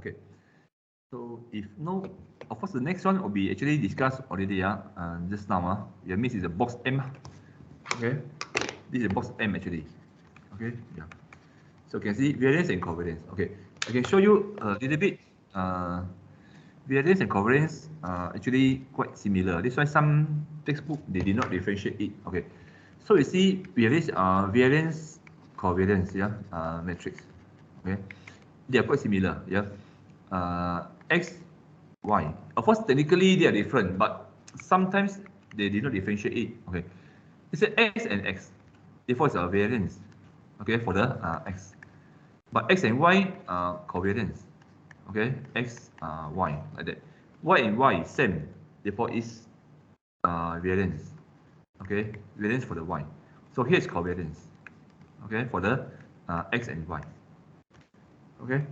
A: Okay. So if no, of course the next one will be actually discussed already. Just now. That means it's a box M. Okay. This is a box M actually. Okay. Yeah. So you can see variance and covariance. Okay. I can show you a little bit. Variance and covariance are actually quite similar. That's why some textbook they did not differentiate it. Okay. So you see we have this variance, covariance, yeah, matrix. Okay. They are quite similar. Yeah. X, Y. Of course, technically they are different, but sometimes they did not differentiate it. Okay. It's X and X. Therefore, it's a variance. Okay, for the X. But X and Y are covariance. Okay, X, Y, like that. Y and Y same. Therefore, is variance. Okay, variance for the Y. So here's covariance. Okay, for the X and Y. Okay.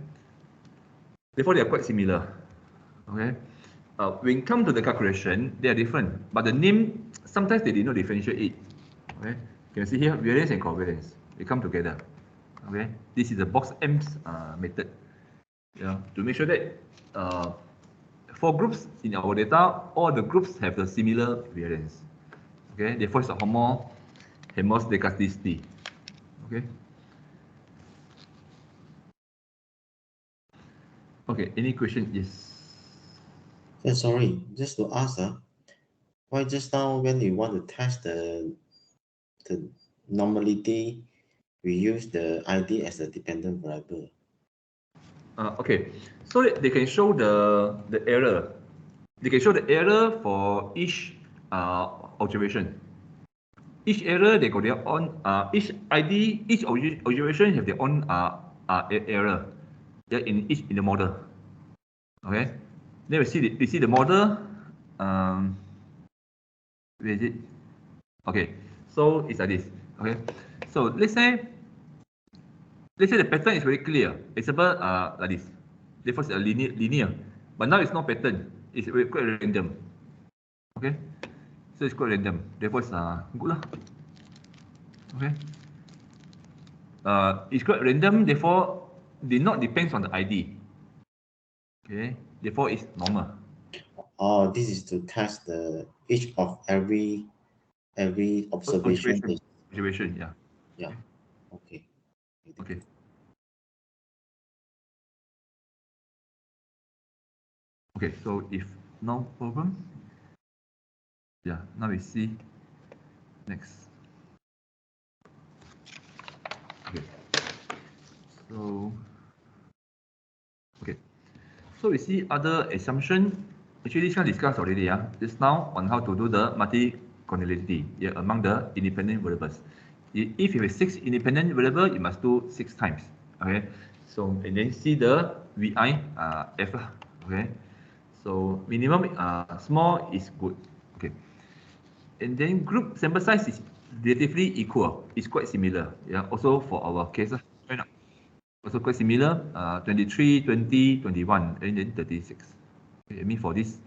A: Therefore, they are quite similar. Okay. When it comes to the calculation, they are different. But the name, sometimes they did not differentiate it. Okay. You can see here, variance and covariance. They come together. Okay. This is the box M method. Yeah. To make sure that for groups in our data, all the groups have the similar variance. Okay. Therefore, it's a homozygosity. Okay. Okay. Any question? Yes.
C: Sorry, just to ask, why just now when you want to test the normality, we use the ID as a dependent variable?
A: Okay, so that they can show the error. They can show the error for each observation. each error they got their own, each ID, each observation have their own error. Yeah, in the model. Okay. Then we see the model. Where is it? Okay. So it's like this. Okay. So let's say the pattern is very clear. Example, like this. Therefore, it's a linear. But now it's not pattern. It's quite random. Okay. So it's quite random. Therefore, it's good lah. Okay. It's quite random. Therefore, did not depends on the ID. Okay. Therefore, it's normal.
C: Oh, this is to test the each of every observation.
A: Observation, yeah.
C: Yeah. Okay.
A: Okay. Okay, so if no problem, yeah, now we see next. Okay. So we see other assumption. Actually, this one discussed already, just now on how to do the multi-connectivity, among the independent variables. If you have 6 independent variables, you must do 6 times. Okay. So and then see the VI F. Okay. So minimum small is good. Okay. And then group sample size is relatively equal. It's quite similar. Yeah. Also for our case, also quite similar. 23, 20, 21, and then 36. Okay, I mean for this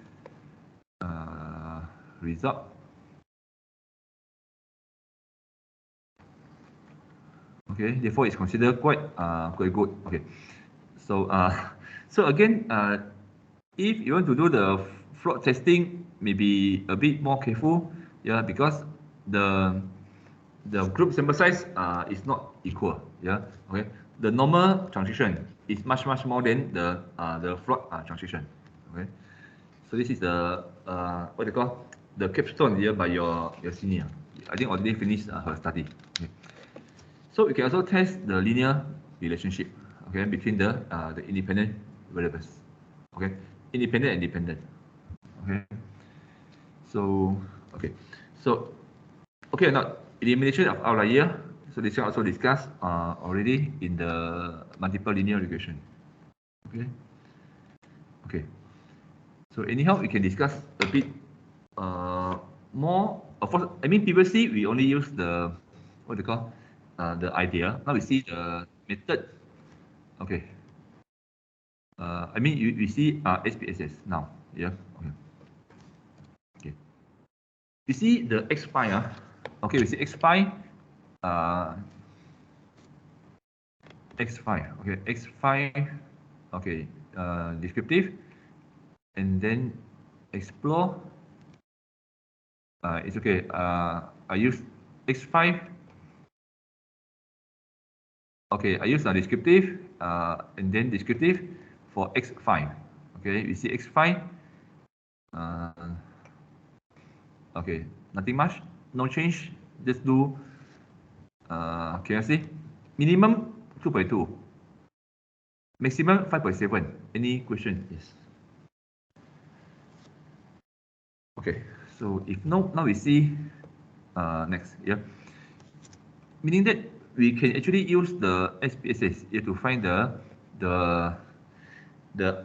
A: result. Okay. Therefore, it's considered quite good. Okay. So so again, if you want to do the float testing, maybe a bit more careful, yeah, because the group sample size is not equal, yeah. Okay, the normal transition is much more than the float transition. Okay, so this is the what they call the capstone here by your senior. I think already finished her study. Okay. So we can also test the linear relationship, okay, between the independent variables. Okay, independent and dependent. Okay. So okay, now elimination of outlier. So this one also discussed already in the multiple linear regression. Okay. Okay. So anyhow, we can discuss a bit more. Of course, I mean previously we only use the what they call the idea. Now we see the method. Okay. I mean we see SPSS now. Yeah. Okay. Okay. We see the X pi. Okay, we see X pi. X5. Okay, X5. Okay, descriptive, and then explore. It's okay. I use X5. Okay, I use a descriptive, and then descriptive for X5. Okay, we see X5. Okay, nothing much, no change. Just do. Can I see? Minimum 2.2. Maximum 5.7. Any question? Yes. Okay, so if no, now we see next. Yeah, meaning that we can actually use the SPSS here to find the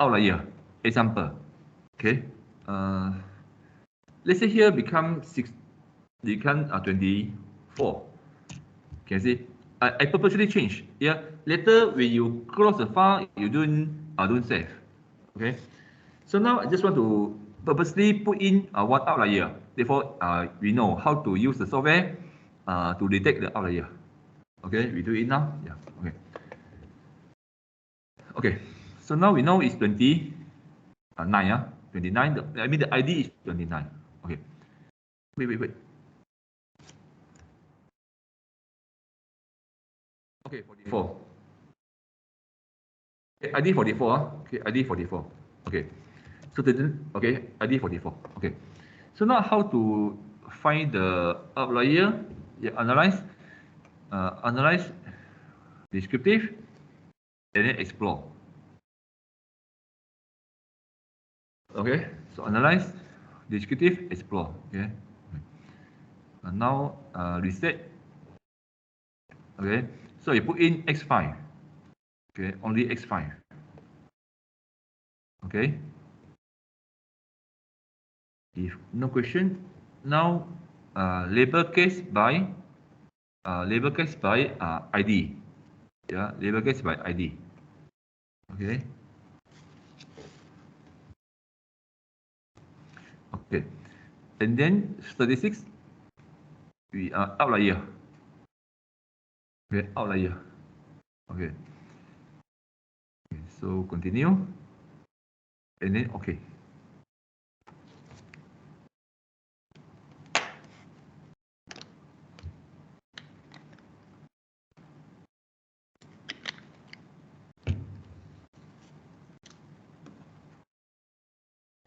A: outlier. Example, okay. Let's say here become 24. Can you see? I purposely change. Yeah. Later when you close the file, you don't save. Okay. So now I just want to purposely put in one outlier. Therefore, we know how to use the software to detect the outlier. Okay, we do it now. Yeah. Okay. Okay. So now we know it's 29. 29. I mean the ID is 29. Okay. Wait. Okay, 44. Okay, ID 44. Okay, ID 44. Okay. So okay, ID 44. Okay. So now how to find the outlier? Yeah, analyze, descriptive, and then explore. Okay, so analyze, descriptive, explore. Okay. Now reset. Okay, so you put in x5. Okay, only x5. Okay. If no question, now label case by ID. Yeah, label case by ID. Okay. Okay. And then statistics, we are outlier. Okay, outlier. Okay. Okay, so continue. And then okay.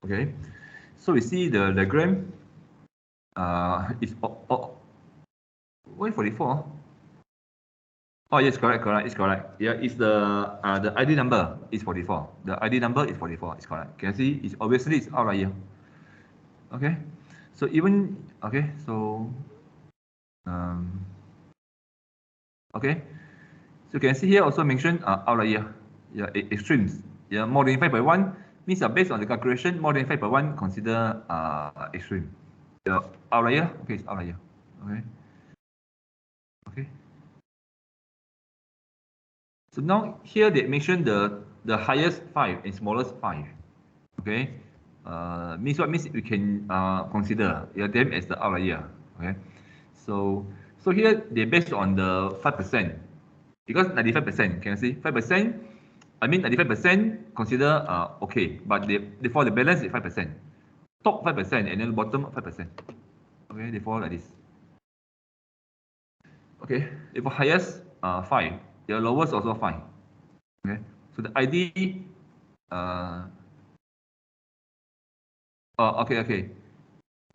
A: Okay. So we see the diagram is why 44? Oh yes, correct, it's correct. Yeah, it's the ID number is 44. The ID number is 44. It's correct. Can you see? It's obviously it's outlier. Okay. So even okay. So okay. So you can see here also mentioned outlier. Yeah, extremes. Yeah, more than 5.1 means based on the calculation, more than 5.1 consider extreme. The outlier, okay, it's outlier. Okay. Okay. So now here they mention the highest 5 and smallest 5. Okay. Means what means we can consider them as the outlier. Okay. So here they based on the 5%. Because 95%, can you see? 5%, I mean 95% consider okay, but they for the balance is 5%. Top 5% and then bottom 5%. Okay, they fall like this. Okay, if highest 5, the lowest also 5. Okay, so the ID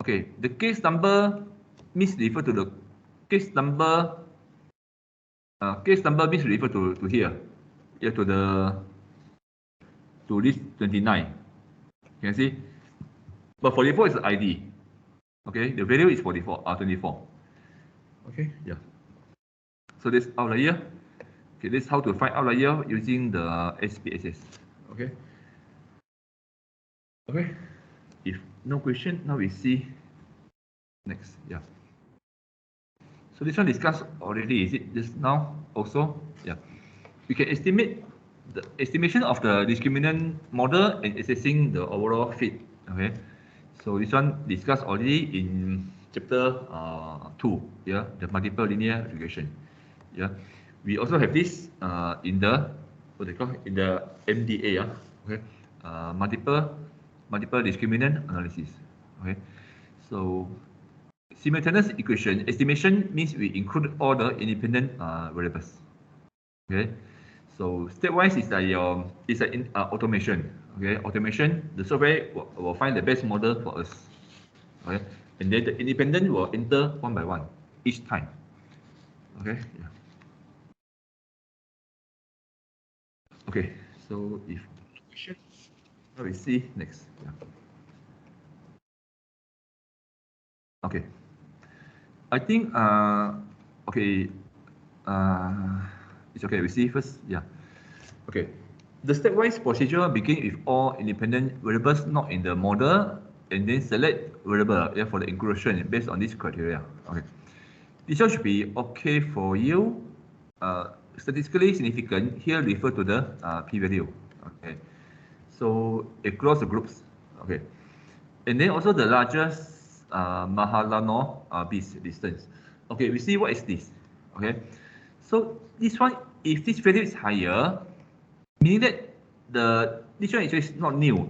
A: okay, the case number means refer to the case number means refer to here. Yeah, to this 29. Can you see? But 44 is the ID. Okay, the value is 24. Okay, yeah. So this outlier. Okay, this is how to find outlier using the SPSS. Okay. Okay. If no question, now we see next. Yeah. So this one discussed already, is it just now also? Yeah. We can estimate the estimation of the discriminant model and assessing the overall fit. Okay. So this one discussed already in chapter 2. Yeah, the multiple linear regression. Yeah. We also have this in the what they call in the MMDA. Yeah. Okay. Multiple discriminant analysis. Okay. So simultaneous equation estimation means we include all the independent variables. Okay. So stepwise is automation. Okay, automation. The software will find the best model for us. Okay, and then the independent will enter one by one each time. Okay. Yeah. Okay. So if question, now we see next. Yeah. Okay. I think okay. It's okay. We see first. Yeah. Okay. The stepwise procedure begin with all independent variables not in the model, and then select variable for the inclusion based on this criteria. Okay. This one should be okay for you. Statistically significant here refer to the p-value. Okay. So across the groups. Okay. And then also the largest Mahalanobis distance. Okay, we see what is this. Okay. So this one, if this value is higher, meaning that this one is not new.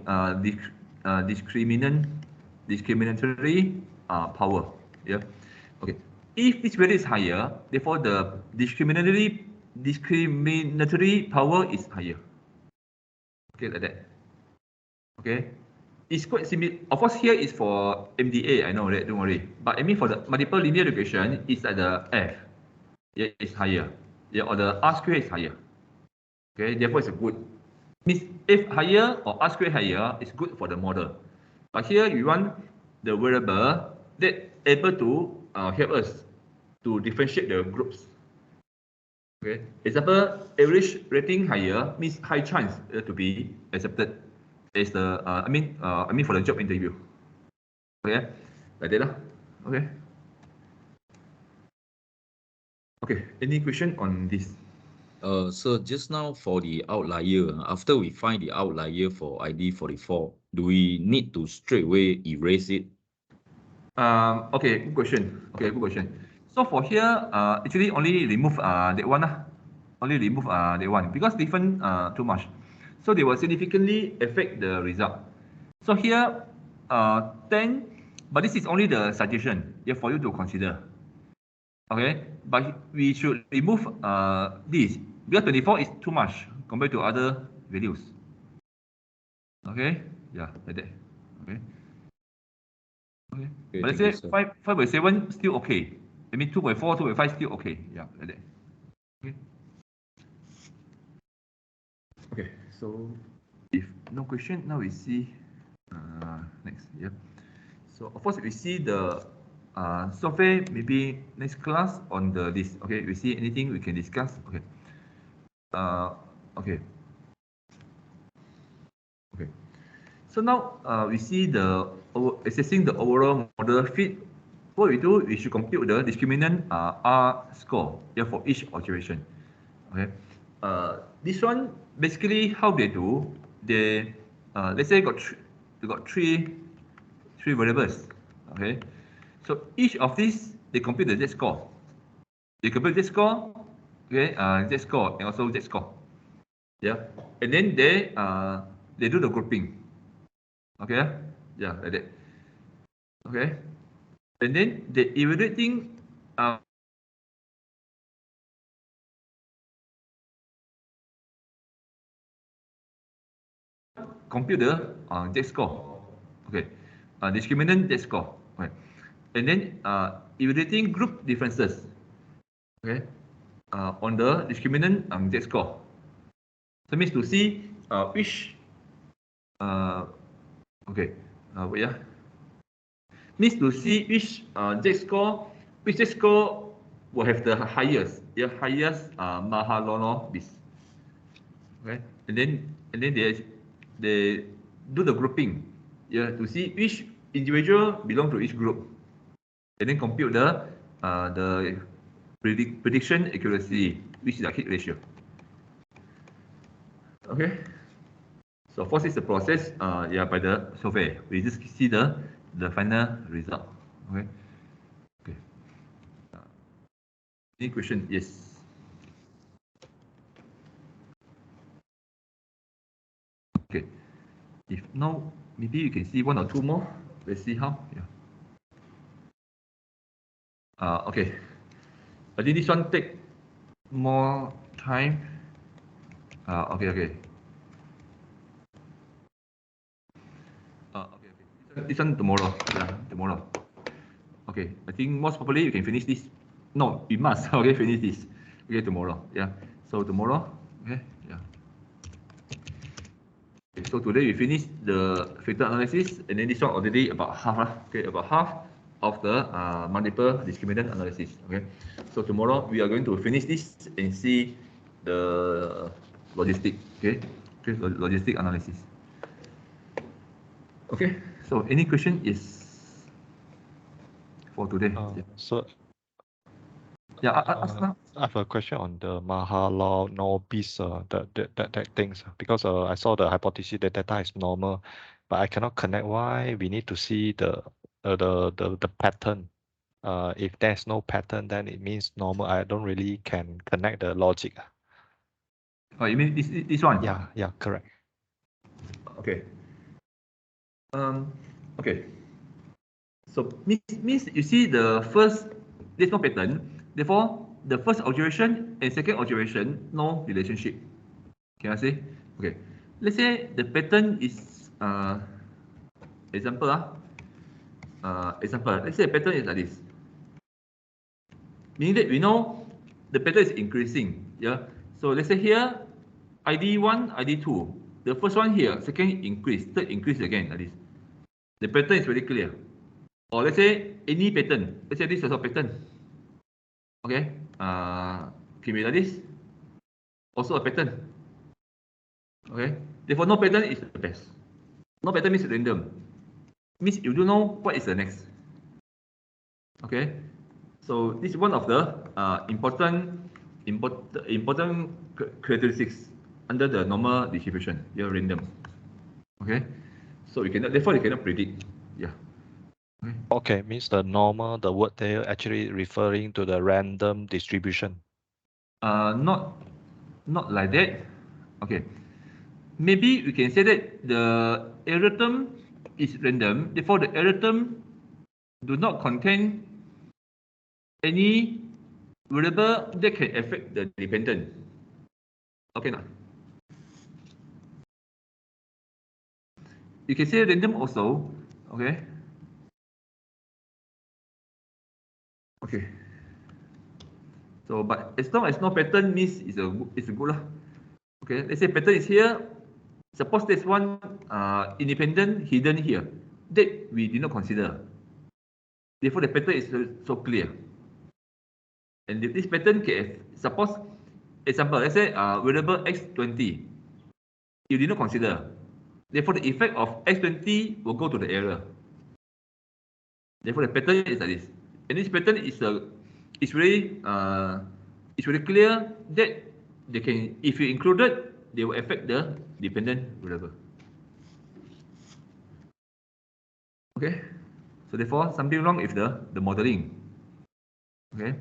A: Discriminatory power. Yeah. Okay. If this value is higher, therefore the discriminatory power is higher. Okay, like that. Okay. It's quite similar. Of course, here is for MDA. I know that. Don't worry. But I mean for the multiple linear regression, it's at the F. Yeah, it's higher. Yeah, or the R square is higher. Okay, therefore it's a good. Means F higher or R square higher is good for the model. But here you want the variable that able to help us to differentiate the groups. Okay, example, average rating higher means high chance to be accepted as the I mean for the job interview. Okay, like that lah. Okay. Okay, any question on this?
E: So just now for the outlier, after we find the outlier for ID 44, do we need to straight away erase it?
A: Okay, good question. Okay, good question. So for here, actually only remove that one lah. Only remove that one because different too much. So they will significantly affect the result. So here, 10, but this is only the suggestion for you to consider. Okay, but we should remove this because 24 is too much compared to other values. Okay, yeah, like that. Okay. Okay.
E: Okay,
A: But let's
E: thank
A: say
E: you, sir.
A: 5.7 still okay. I mean 2.4, 2.5 still okay. Yeah, like that. Okay. Okay. So if no question, now we see next. Yeah. So of course we see the software maybe next class on the list. Okay. We see anything we can discuss. Okay. Okay. Okay. So now we see the assessing the overall model fit. What we do, we should compute the discriminant R score for each observation. Okay. This one basically how they do. They let's say got three variables. Okay. So each of these they compute the Z score. They compute Z score. Okay. Z score and also Z score. Yeah. And then they do the grouping. Okay. Yeah, like that. Okay. And then the evaluating compute the Z score. Okay. Discriminant Z score. Okay. And then evaluating group differences. Okay. On the discriminant Z score. So means to see which okay. Wait, yeah. Means to see which Z score will have the highest, Mahalono bis. Okay, and then they do the grouping, to see which individual belong to each group, and then compute the prediction accuracy, which is the hit ratio. Okay. So first is the process, by the software. We just see the final result. Okay. Okay. Any question? Yes. Okay. If no, maybe you can see one or two more. Let's see how. Yeah. Okay. I think this one take more time. Okay. Okay. Okay. This one tomorrow. Yeah, tomorrow. Okay. I think most probably you can finish this. No, you must. Okay, finish this. Okay, tomorrow. Yeah. So tomorrow. Okay. Yeah. Okay, so today we finish the filter analysis, and then this one already about half. Okay, about half of the multiple discriminant analysis. Okay. So tomorrow we are going to finish this and see the logistic. Okay. Okay, logistic analysis. Okay, so any question is for today?
D: So
A: yeah, ask now.
D: I have a question on the Mahalanobis, that things, because I saw the hypothesis that data is normal, but I cannot connect why we need to see the pattern. If there's no pattern, then it means normal. I don't really can connect the logic.
A: Oh, you mean this one?
D: Yeah, correct.
A: Okay. Okay. So means you see the first, there's no pattern. Therefore, the first observation and second observation, no relationship. Can I say? Okay. Let's say the pattern is example. Example. Let's say the pattern is like this. Meaning that we know the pattern is increasing. Yeah. So let's say here, ID1, ID2. The first one here, second increase, third increase again, like this. The pattern is very clear. or let's say any pattern. Let's say this is a pattern. Okay, can be like this. Also a pattern. Okay, therefore no pattern is the best. No pattern means random. Means you don't know what is the next. Okay, so this is one of the important characteristics under the normal distribution. You're random. Okay, so you cannot, therefore you cannot predict. Yeah. Okay.
D: Okay, means the normal, the word there actually referring to the random distribution.
A: Not like that. Okay. Maybe we can say that the error term is random. Therefore, the error term do not contain any variable that can affect the dependent. Okay, now you can say random also. Okay. Okay. So, but as long as no pattern means it's a good lah. Okay. Let's say pattern is here. Suppose there's one independent hidden here that we did not consider. Therefore, the pattern is so clear. And this pattern can suppose example. Let's say variable x20. You did not consider. Therefore, the effect of x20 will go to the error. Therefore, the pattern is like this. And this pattern is very clear that they can, if you include it, they will affect the dependent variable. Okay. So therefore, something wrong with the modeling. Okay.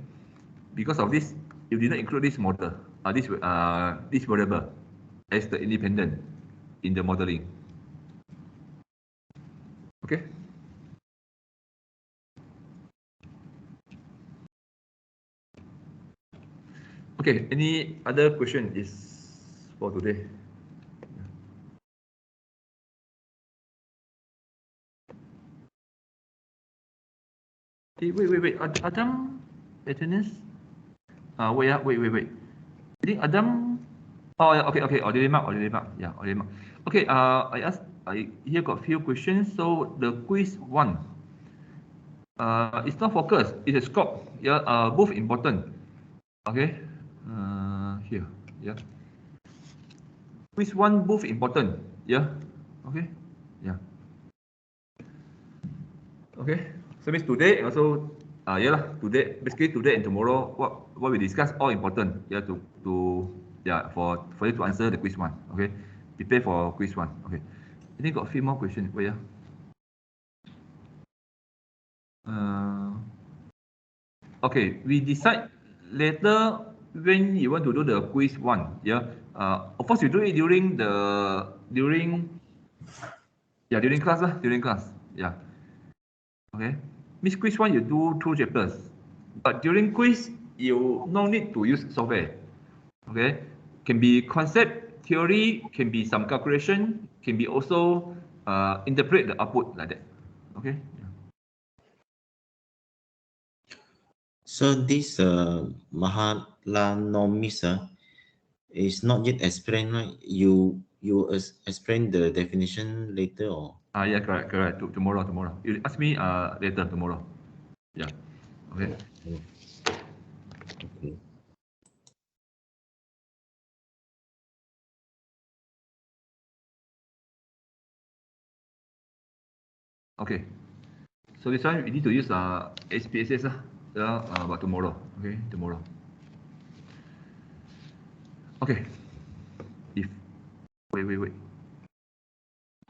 A: Because of this, you did not include this model, this variable as the independent in the modeling. Okay. Okay, any other question is for today? Wait. Adam, attendance? Wait. I think Adam. Oh, yeah, okay. Already mark. Yeah, already mark. Okay. I here got few questions. So the quiz 1. It's not focus. It's a scope. Yeah. Both important. Okay. Here. Yeah. Quiz 1 both important. Yeah. Okay. Yeah. Okay. So means today and also today, basically today and tomorrow, what we discuss all important. Yeah, for you to answer the quiz 1. Okay. Prepare for quiz 1. Okay. I think got a few more questions. Wait, yeah. Okay, we decide later when you want to do the quiz 1. Yeah. Of course you do it during class lah. During class. Yeah. Okay. Miss quiz 1 you do 2 chapters, but during quiz you no need to use software. Okay. Can be concept, theory, can be some calculation, can be also interpret the output like that. Okay. Yeah.
C: So this Mahalanomis is not yet explained, right? You explain the definition later, or?
A: Yeah, correct. Tomorrow. You ask me later tomorrow. Yeah. Okay.
C: Okay.
A: Okay. So this one we need to use SPSS but tomorrow. Okay, tomorrow. Okay. Wait.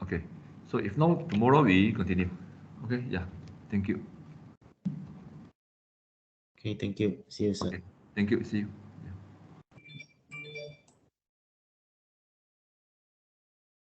A: Okay. So if no, tomorrow we continue. Okay. Yeah. Thank you.
C: Okay. Thank you. See you, sir.
A: Okay. Thank you. See you.